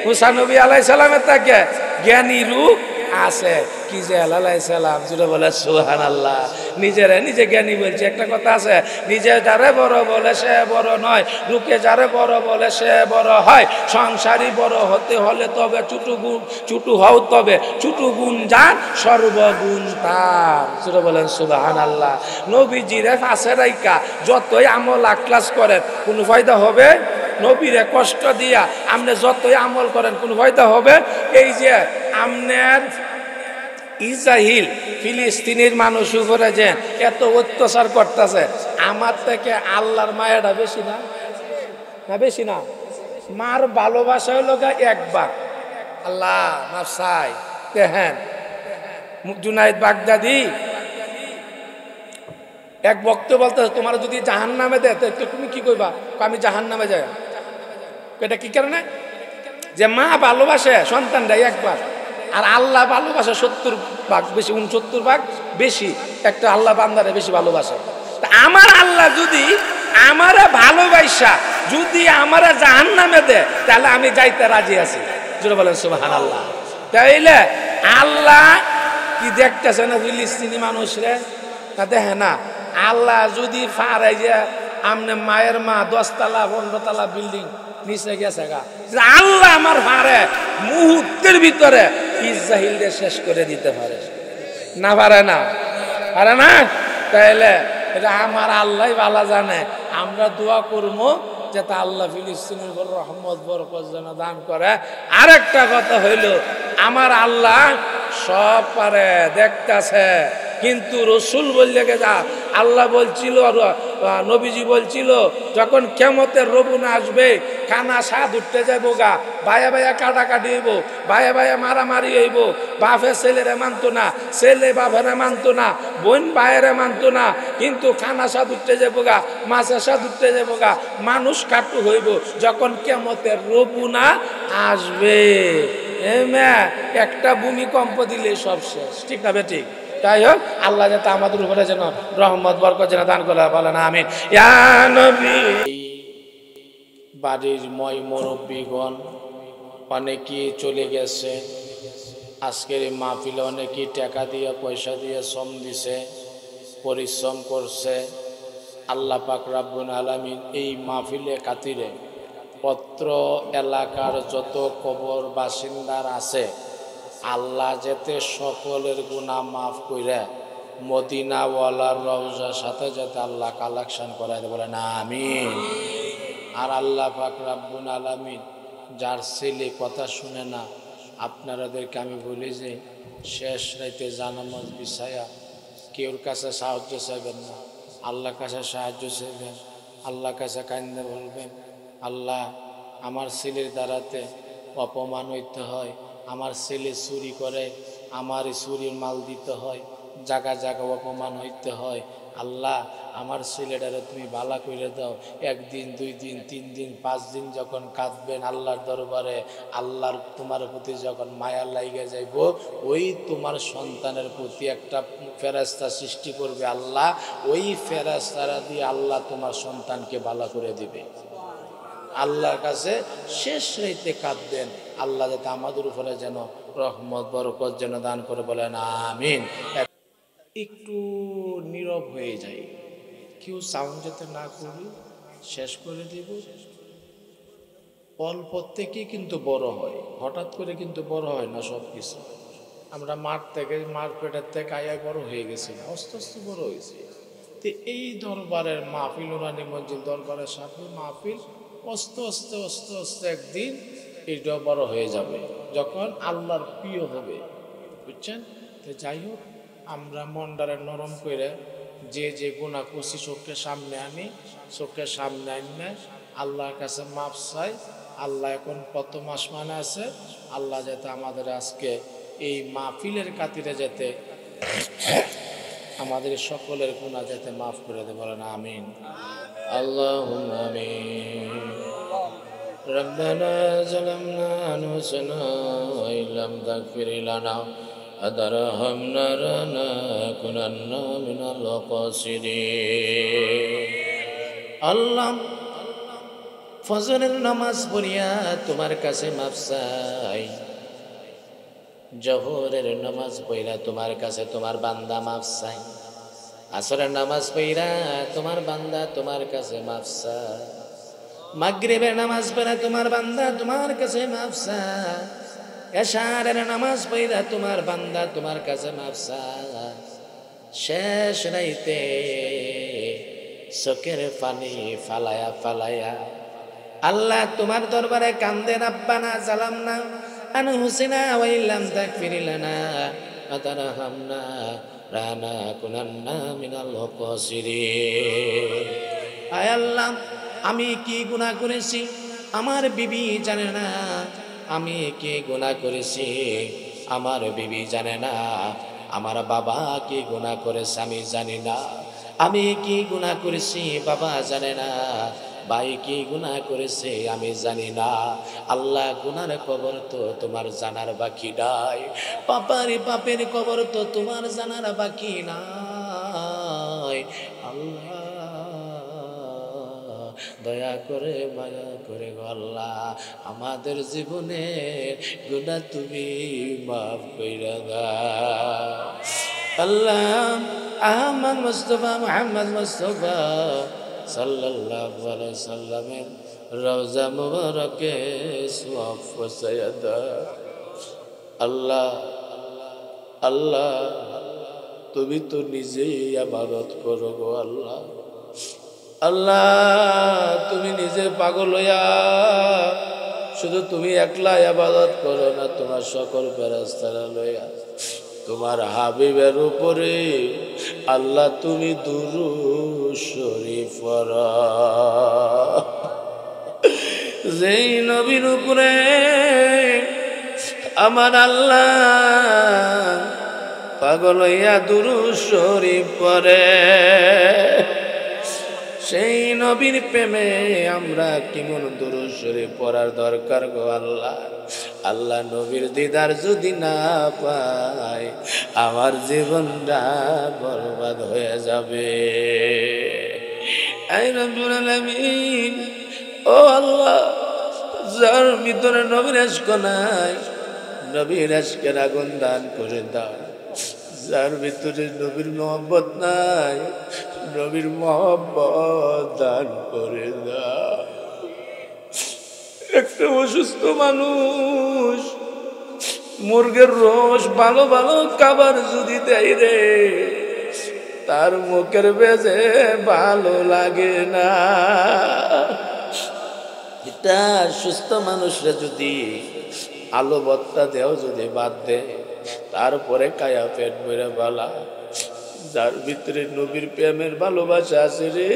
মুসা নবী আলাইহিস সালামের থেকে জ্ঞানী রূপ আছে কি যে আলাইহিস সালাম, জোরে বলে সুবহানাল্লাহ। নিজেরা নিজে জ্ঞানী বলছে। একটা কথা আছে, নিজে যারে বড় বলে সে বড় নয়, লোকে যারে বড় বলে সে বড় হয়। সংসারী বড় হতে হলে তবে চুটু হও, তবে চুটু গুণ যান সর্বগুণ তার। জোরে বলেন সুবহানাল্লাহ। নবীজিরে ফাঁসে রাইকা যতই আমল আখলাস করেন কোনো ফায়দা হবে? নবীরে কষ্ট দিয়া আপনি যতই আমল করেন কোনো ফায়দা হবে? এই যে আপনার ইসরাইল ফিলিস্তিনের মানুষ উপরে যে এত অত্যাচার করতেছে, আমার থেকে আল্লাহর মায়াটা বেশি না? না বেশি না? মার ভালোবাসা হলো একবার আল্লাহ মাফ চাই। দেখেন জুনাইদ বাগদাদি এক বক্তব্য বলতে, তোমার যদি জাহান্নামে দেয় তো তুমি কি কইবা? আমি জাহান্নামে যাই। এটা কি কারণে? যে মা ভালোবাসে সন্তানটা একবার, আর আল্লাহ ভালোবাসে 70 ভাগ বেশি, 69 ভাগ বেশি। একটা আল্লাহ বান্দারে বেশি ভালোবাসে। তা আমার আল্লাহ যদি আমারে ভালোবাসা যদি আমারে জাহান্নামে দেয় তাহলে আমি যাইতে রাজি আছি। জোরে বলেন সুবহানাল্লাহ। তাইলে আল্লাহ কি দেখতেছে না ফিলিস্তিনি মানুষরে? তা দেখে না? আল্লাহ যদি ফারাই যে আমনে মায়ের মা 10 তলা 15 তলা বিল্ডিং নিচে গেছে গা, আল্লাহ আমার ফারে মুহূর্তের ভিতরে ইসরাইলকে শেষ করে দিতে পারে না? পারে না? পারে না? তাইলে এটা আমার আল্লাহ ভালো জানে। আমরা দোয়া করবো যাতে আল্লাহ ফিলিস্তিনের উপর রহমত বরকত যেন দান করে। আরেকটা কথা হইল, আমার আল্লাহ সব পারে, দেখতেছে। কিন্তু রসুল বললে যা আল্লাহ বলছিল, নবীজি বলছিল, যখন কিয়ামতের রবুন আসবে কানা সাদ উঠতে যাবো গা, ভাইয়া ভাইয়া কাটাকাটি হইব, ভাইয়া ভাইয়া মারামারি হইব, বাপে ছেলেরে মানতো না, ছেলে বাপেরে মানতো না, বোন ভাইয়েরে মানতো না। কিন্তু খানা সাদ উঠতে যাবো গা, মাছের সাদ উঠতে যাবো গা, মানুষ কাটু হইব যখন কিয়ামতের রবুনা আসবে। একটা ভূমিকম্প দিলে সব শেষ। ঠিক না বেঠিক? তাই হোক, আল্লাহ যাতে আমাদের উপরে যেন রহমত বরকত যেন দান করে, বলেন আমিন। ইয়া নবী। বাড়ির মুরব্বীগণ অনেকেই চলে গেছে। আজকের এই মাহফিলে অনেকেই টাকা দিয়ে পয়সা দিয়ে শ্রম দিছে, পরিশ্রম করছে। আল্লাহ পাক রাব্বুল আলামিন এই মাহফিলে খাতিরে পত্র এলাকার যত কবর বাসিন্দার আছে আল্লাহ যাতে সকলের গুনাহ মাফ করে মদিনাওয়ালার রওজার সাথে যাতে আল্লাহ কালেকশন করাই দেয়, বলেন আমিন। আর আল্লাহ পাক রাব্বুল আলামিন যার ছেলে কথা শুনে না, আপনারাদেরকে আমি বলি যে শেষ রাইতে জানামাজ বিছায়া কেউর কাছে সাহায্য চাইবেন না, আল্লাহর কাছে সাহায্য চাইবেন। আল্লাহর কাছে কান্দে বলবেন, আল্লাহ আমার ছেলের দ্বারাতে অপমান হইতে হয়, আমার ছেলে চুরি করে আমার চুরির মাল দিতে হয়, জায়গা জায়গা অপমান হইতে হয়। আল্লাহ আমার ছেলেটারে তুমি ভালো করে দাও। 1 দিন 2 দিন 3 দিন 5 দিন যখন কাঁদবেন আল্লাহর দরবারে, আল্লাহর তোমার প্রতি যখন মায়া লাইগে যাইব, ওই তোমার সন্তানের প্রতি একটা ফেরেশতা সৃষ্টি করবে আল্লাহ, ওই ফেরেশতারা দিয়ে আল্লাহ তোমার সন্তানকে ভালো করে দিবে। আল্লাহর কাছে শেষ রাইতে কাঁদবেন, আল্লাহ যাতে আমাদের উপরে যেন রহমত বরকত যেন দান করে, বলেন আমিন। একটু নীরব হয়ে যাই, কেউ সাউন্ড যাতে না করি, শেষ করে দিব। অল্প থেকে কিন্তু বড় হয়, হঠাৎ করে কিন্তু বড় হয় না সব কিছু। আমরা মাঠ থেকে, মাঠ পেটের থেকে আয়া বড় হয়ে গেছি না, আস্তে আস্তে বড় হয়েছি। তো এই দরবারের মাহফিল, নুরানি মসজিদ দরবারের সাথে মাহফিল আস্তে আস্তে আস্তে আস্তে একদিন এইটা বড় হয়ে যাবে, যখন আল্লাহর প্রিয় হবে, বুঝছেন? তো যাই হোক, আমরা মনটারে নরম করে যে যে গুনাহ করছি চোখের সামনে আনি, চোখের সামনে আনি আল্লাহর কাছে মাপ চাই। আল্লাহ এখন প্রথম আসমানে আছে, আল্লাহ যাতে আমাদের আজকে এই মাহফিলের খাতিরে যাতে আমাদের সকলের গুনাহ যাতে মাফ করে দেয়, বলেন আমিন। আল্লাহুম্মা আমিন। রব্বানা যালামনা আনফুসানা ওয়া ইল্লাম তাগফির লানা ওয়া তারহামনা লানাকুনান্না মিনাল খাসিরিন। আল্লাহ, ফজরের নামাজ পড়িয়া তোমার কাছে মাফ চাই, জোহরের নামাজ পড়িয়া তোমার কাছে তোমার বান্দা মাফ চাই, আসরের নামাজ পড়িয়া তোমার বান্দা তোমার কাছে মাফ চাই, মাগরিবের নামাজ পড়িয়া তোমার বান্দা তোমার কাছে মাফ চাই, এশারের নামাজ পড়িয়া তোমার বান্দা তোমার কাছে মাফ চাই, শেষ রাইতে চোখের পানি ফালায়া ফালায়া আল্লাহ তোমার দরবারে কান্দে, রাব্বানা যালামনা আনফুসানা ওয়া ইল্লাম তাগফির লানা ওয়া তারহামনা লানাকুনান্না মিনাল খাসিরিন। আয় আল্লাহ, আমি কি গুনাহ করেছি আমার বিবি জানে না, আমি কি গুনাহ করেছি আমার বিবি জানে না, আমার বাবা কি গুনাহ করেছে আমি জানি না, আমি কি গুনাহ করেছি বাবা জানে না, ভাই কি গুনাহ করেছে আমি জানি না। আল্লাহ, গুনার কবর তো তোমার জানার বাকি নাই, পাপের কবর তো তোমার জানার বাকি নাই। আল্লাহ, দয়া করে মায়া করে গো আল্লাহ, আমাদের জীবনে গুনাহ তুমি মাফ কইরা দাও। আল্লাহ, আহমদ মুস্তাফা মুহাম্মদ মুস্তাফা সাল্লাল্লাহু আলাইহি সাল্লামের রওজা মুবারকে সওয়াব পৌঁছায়া দাও। আল্লাহ, আল্লাহ, তুমি তো নিজেই ইবাদত করো গো আল্লাহ। আল্লাহ, তুমি নিজে পাগল হইয়া শুধু তুমি একলা ইবাদত করো না, তোমার সকল ফেরেশতারা লইয়া তোমার হাবিবের উপরে আল্লাহ তুমি দুরূদ শরীফ পড়ো। যেই নবীর উপরে আমার আল্লাহ পাগল হইয়া দুরূদ শরীফ পড়ে, সেই নবীর প্রেমে আমরা কেমন দুরূদ শরীফ পড়ার দরকার গো আল্লাহ। আল্লাহ, নবীর দিদার যদি না পাই আমার জীবনটা বরবাদ হয়ে যাবে। আই রব্বুল আলামিন, ও আল্লাহ, যার ভিতরে নবীর ইশক নাই, নবীর ইশকের আগুন দান করে দাও। যার ভিতরে নবীর মহব্বত নাই, নবীর মহব্বত দান করে দাও। একটা অসুস্থ মানুষ মুরগের রস ভালো ভালো খাবার যদি দেয় রে, তার মুখের বেজে ভালো লাগে না। এটা সুস্থ মানুষরা যদি আলো ভর্তা দেও যদি বাদ দে, তারপরে কায়া পেট ভরে বালা। যার ভিতরে নবীর প্রেমের ভালোবাসা আছে রে,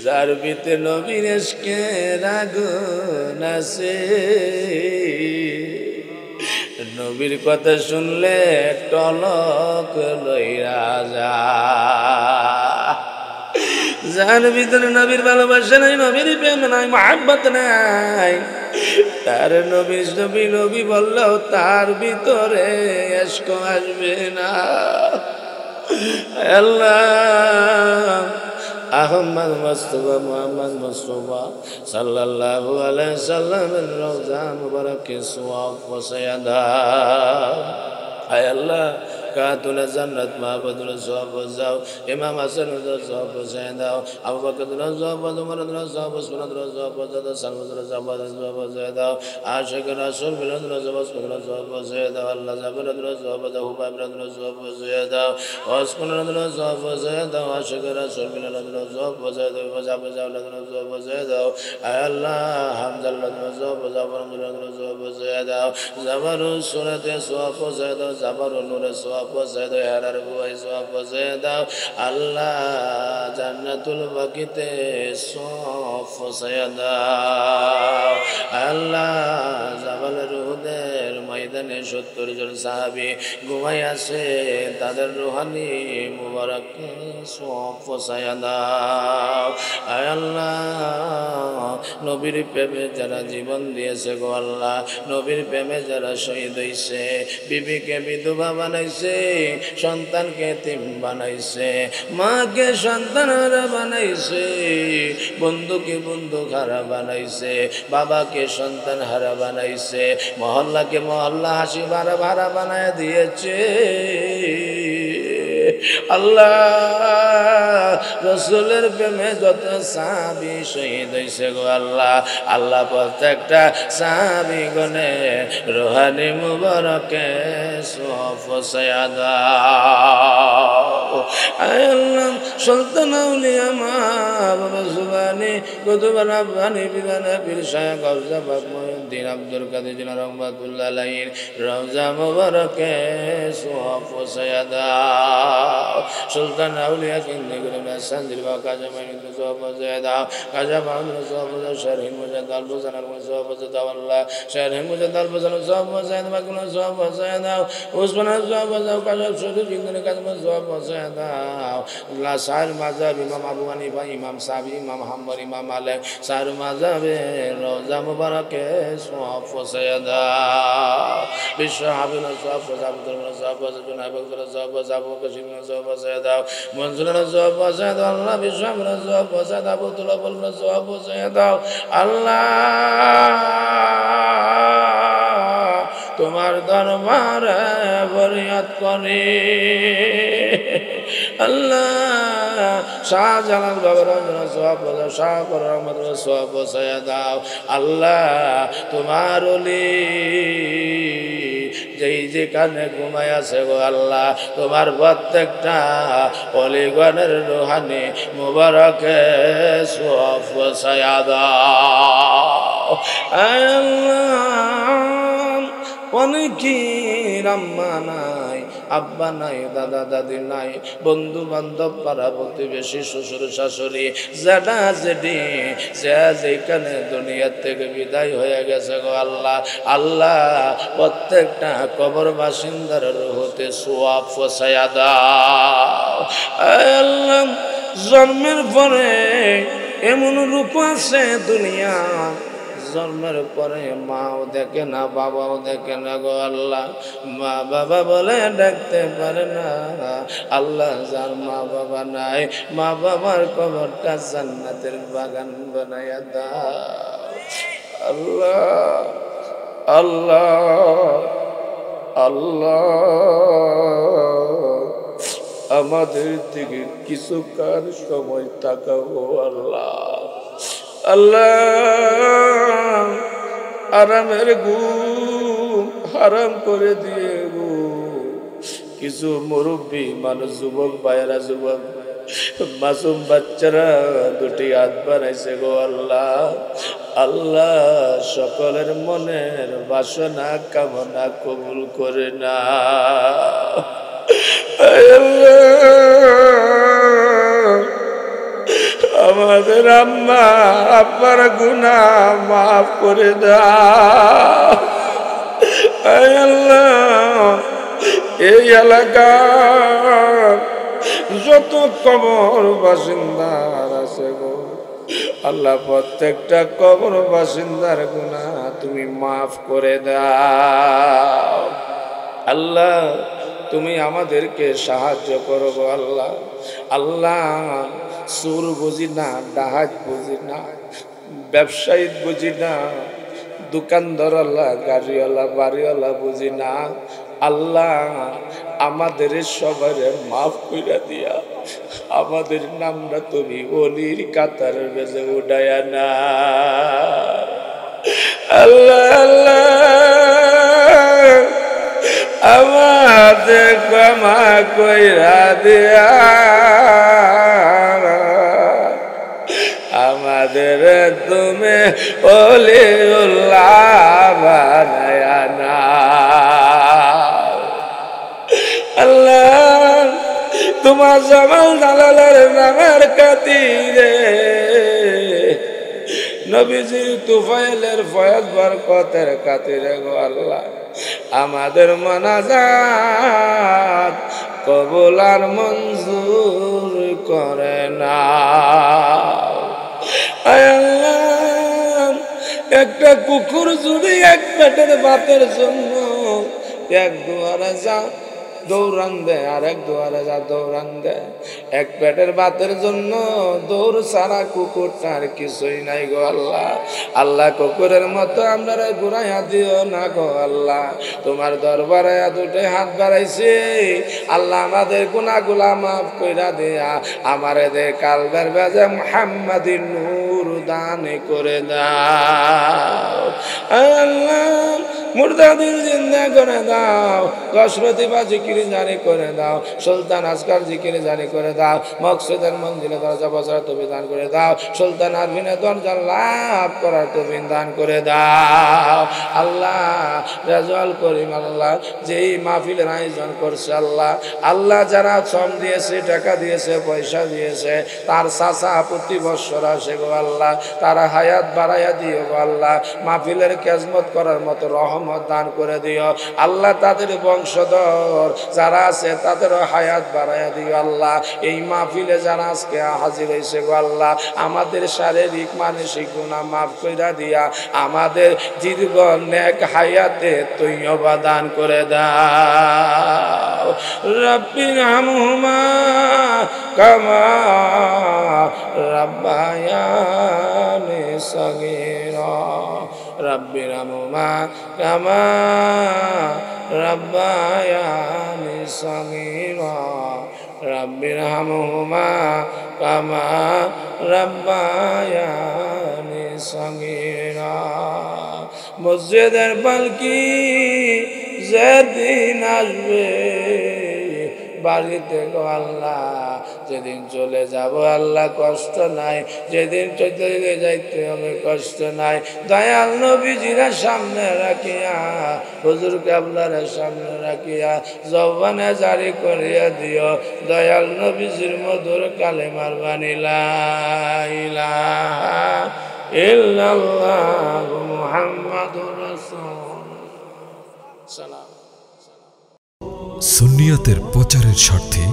যার ভিতরে নবীর ইশকের আগুন আছে, নবীর কথা শুনলে টলক লইরা যা। যার ভিতরে নবীর ভালোবাসা নাই, নবীর প্রেম নাই, মহব্বত নাই, তার নবী বললেও তার ভিতরে ইশক আসবে না। আল্লাহ, আহমদ মুস্তাফা মুহাম্মদ মুস্তাফা সাল্লাল্লাহু আলাইহি সাল্লামের রওজা মুবারকে সওয়াব পৌঁছায়া দাও। আয় আল্লাহ কাতুনা জান্নাত মাহবুবুল সওয়াব যাও ইমাম হাসানুল সওয়াব পৌঁছায় দাও আবু বকরুল সওয়াব উমরুল সওয়াব উসমানুল সওয়াব দাও সালমানুল সওয়াব পৌঁছায় দাও আশিক রাসূল মিলাদুল সওয়াব পৌঁছায় দাও আল্লাহ জাবরুল সওয়াব দাও হুবাইবুল সওয়াব পৌঁছায় দাও ওসমানুল সওয়াব পৌঁছায় দাও আশিক রাসূল মিলাদুল সওয়াব পৌঁছায় দাও জাবরুল সওয়াব পৌঁছায় দাও আয় আল্লাহ হামদুলিল্লাহ সওয়াব জাবরুল সওয়াব পৌঁছায় দাও জাবরুল সুরাতে সওয়াব পৌঁছায় দাও জাবরুল নূরে সওয়াব পৌঁছায় দাও হারার বুয়াই সওয়াব পৌঁছায় দাও আল্লাহ জান্নাতুল বাকিতে সওয়াব পৌঁছায় দাও আল্লাহ জাবালের উহুদের ময়দানে 70 জন সাহাবী ঘুমাই আছে তাদের রুহানি মুবারককে সওয়াব পৌঁছায় দাও আয় আল্লাহ নবীর প্রেমে যারা জীবন দিয়েছে গো আল্লাহ নবীর প্রেমে যারা শহীদ হইছে বিবিকে বিধবা বানাইছে সন্তানকে এতিম বানাইছে মাকে সন্তান হারা বানাইছে বন্ধুকে বন্ধু হারা বানাইছে বাবাকে সন্তান হারা বানাইছে মহল্লাকে মহল্লা হাসি ভাড়া ভাড়া বানায় দিয়েছে আল্লাহ রসুলের প্রেমে যত সাহাবী শহীদ হইছে গো আল্লাহ আল্লাহ প্রত্যেকটা সাহাবী গনে রুহানি মুবারকে সওয়াব পৌঁছায়া দাও আয় আল্লাহ সুলতান আউলিয়া মাহবুব সুবহানি কুতুব রাব্বানি বিদানা পীর শাহ গাউসা পাক মুহিউদ্দিন আব্দুল কাদের জিলানী রহমাতুল্লাহ আলাইহি রওজা মুবারকে সওয়াব পৌঁছায়া দাও সুলতান আউলিয়া কিন্দি গুরুনা সঞ্জির বা কাজা মাইনুল সওয়াব পৌঁছায়া দাও কাজা মাইনুল সওয়াব পৌঁছায়া শারহিন মুজাদ্দ আল বুসানার সওয়াব পৌঁছায়া দাও আল্লাহ শারহিন মুজাদ্দ আল বুসানার সওয়াব পৌঁছায়া দাও বাকুল সওয়াব পৌঁছায়া দাও উসমানের সওয়াব পৌঁছায়া কাজা শরীফ কিন্দি কাজা সওয়াব পৌঁছায়া দাও আল্লাহ সাহের মাযহাব ইমাম আবু হানিফা ইমাম শাফি ইমাম হাম্বলি ইমাম মালিক সাহের মাযহাবে রওজা মুবারকে সওয়াব পৌঁছায়া দাও বিশ্ব হাবিবুল সওয়াব পৌঁছায়া আব্দুল সওয়াব পৌঁছায়া জুনাইবুল সওয়াব পৌঁছায়া আবু কাশিমের সওয়াব পৌঁছায়া দাও মনসুরের সওয়াব পৌঁছায়া দাও আল্লাহ বিশ্ব হাবিবুল সওয়াব পৌঁছায়া দাও আবুতুল্লাহ বলর সওয়াব পৌঁছায়া দাও আল্লাহ তোমার দরবারে ফরিয়াদ করি আল্লাহ শাহজালাল বাবার সওয়াব পৌঁছায়া শাহ রহমতুল্লাহ সওয়াব পৌঁছায়া দাও আল্লাহ তোমার ওলি যেই যেখানে ঘুমায় আছে গো আল্লাহ তোমার প্রত্যেকটা অলিগণের রুহানি মুবারকে সওয়াব পৌঁছায়া দাও আল্লাহ অনেকের আম্মা নাই আব্বা নাই দাদা দাদি নাই বন্ধু বান্ধব পাড়া প্রতিবেশী শ্বশুর শাশুড়ি জেঠা জেঠি যেখানে দুনিয়ার থেকে বিদায় হয়ে গেছে গো আল্লাহ আল্লাহ প্রত্যেকটা কবর বাসিন্দার রুহতে সওয়াব পৌঁছায়া দাও আল্লাহ জন্মের পরে এমন রূপ আছে দুনিয়া জন্মের পরে মাও দেখে না বাবাও দেখে না গো আল্লাহ মা বাবা বলে ডাকতে পারে না আল্লাহ যার মা বাবা নাই মা বাবার কবরটা জান্নাতের বাগান বানায়া দাও আল্লাহ আল্লাহ আল্লাহ আমাদের দিকে কিছু কার সময় তাকাবো আল্লাহ আল্লাহ আরামের ঘুম হারাম করে দিয়ে গো কিছু মুরব্বী মানুষ যুবক ভাইয়েরা যুবক মাসুম বাচ্চারা দুটি হাত বানাইছে গো আল্লাহ আল্লাহ সকলের মনের বাসনা কামনা কবুল করে না আমাদের আম্মা আব্বার গুনাহ মাফ করে দাও আল্লাহ এই এলাকার যত কবর বাসিন্দার আছে গো আল্লাহ প্রত্যেকটা কবর বাসিন্দার গুনাহ তুমি মাফ করে দাও আল্লাহ তুমি আমাদেরকে সাহায্য করো গো আল্লাহ আল্লাহ সুর বুঝি না ডাহাত বুঝি না ব্যবসায়ী বুঝি না দোকানদারওয়ালা গাড়িওয়ালা বাড়িওয়ালা বুঝি না আল্লাহ আমাদের সবার মাফ কইরা দিয়া আমাদের নামটা তুমি ওলির কাতার বেজে উঠায়া না। আল্লাহ আল্লাহ আমাদের ক্ষমা কইরা দিয়া আমাদের তুমি ওলিউল্লাহ বানায়া না। আল্লাহ তোমার জামাল জালালের নামের খাতিরে নবীজির তুফাইলের ফয়েজ বরকতের খাতিরে গো আল্লাহ আমাদের মোনাজাত কবুল আর মঞ্জুর করে না। আল্লাহ একটা কুকুর যদি এক পেটের ভাতের জন্য এক দুয়ারে যা দৌড়ান দেয়, আর এক দুয়ারে যা দৌড়ান দেয়, এক পেটের ভাতের জন্য দৌড় সারা কুকুরটার কিছুই নাই গো আল্লাহ। আল্লাহ কুকুরের মতো আমরা ঘুরাইয়া দিও না গো আল্লাহ। তোমার দরবারে দুটো হাত বাড়াইছি আল্লাহ, আমাদের গুনাহগুলা মাফ কইরা দিয়া আমারে দে কালবের বেজে মুহাম্মাদি নূর দান করে দাও। আল্লাহ মুর্দা দিল জিন্দা করে দাও, দশরথী বা জিকির জারি করে দাও, সুলতান আসকার জিকির জারি করে দাও, মকসুদের মঞ্জিলে দরজা বসার তুমি দান করে দাও, সুলতান আরবিনে দরজা লাভ করার তুমি দান করে দাও। আল্লাহ রাজওয়াল করিম আল্লাহ যেই মাহফিলের আয়োজন করছে আল্লাহ, আল্লাহ যারা শ্রম দিয়েছে, টাকা দিয়েছে, পয়সা দিয়েছে, তার চাচা প্রতি বৎসর আসে গো আল্লাহ, তারা হায়াত বাড়াইয়া দিও গো আল্লাহ, মাহফিলের খেজমত করার মতো রহমত দান করে দিও আল্লাহ। তাদের বংশধর যারা আছে তাদেরও হায়াত বাড়াইয়া দিও আল্লাহ। এই মাহফিলে যারা আজকে হাজির হয়েছে গো আল্লাহ, আমাদের শারীরিক মানসিক গুনাহ মাফ কইরা দিয়া আমাদের দীর্ঘ নেক হায়াতে তৈয়বা দান করে দাও। রব্বিরহামহুমা কামা রাব্বায়ানি সগীরা, রব্বিরহামহুমা কামা রাব্বায়ানি সগীরা, রব্বিরহামহুমা কামা রাব্বায়ানি সগীরা। মসজিদের পালকি যেদিন আসবে বাড়িতে গো আল্লাহ, যেদিন চলে যাব আল্লাহ কষ্ট নাই, যেদিন চলে যাইতে হবে কষ্ট নাই। দয়াল নবীজিরা সামনে রাখিয়া, হুজুর কেবলার সামনে রাখিয়া জবানে জারি করিয়া দিও দয়াল নবীজির মধুর কালেমার বাণী লা ইলাহা ইল্লাল্লাহ মুহাম্মাদুর রাসূলুল্লাহ। সালাম। সুন্নিয়তের প্রচারের স্বার্থে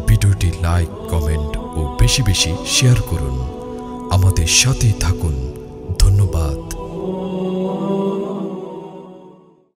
ভিডিওটি লাইক, কমেন্ট ও বেশি বেশি শেয়ার করুন। আমাদের সাথেই থাকুন।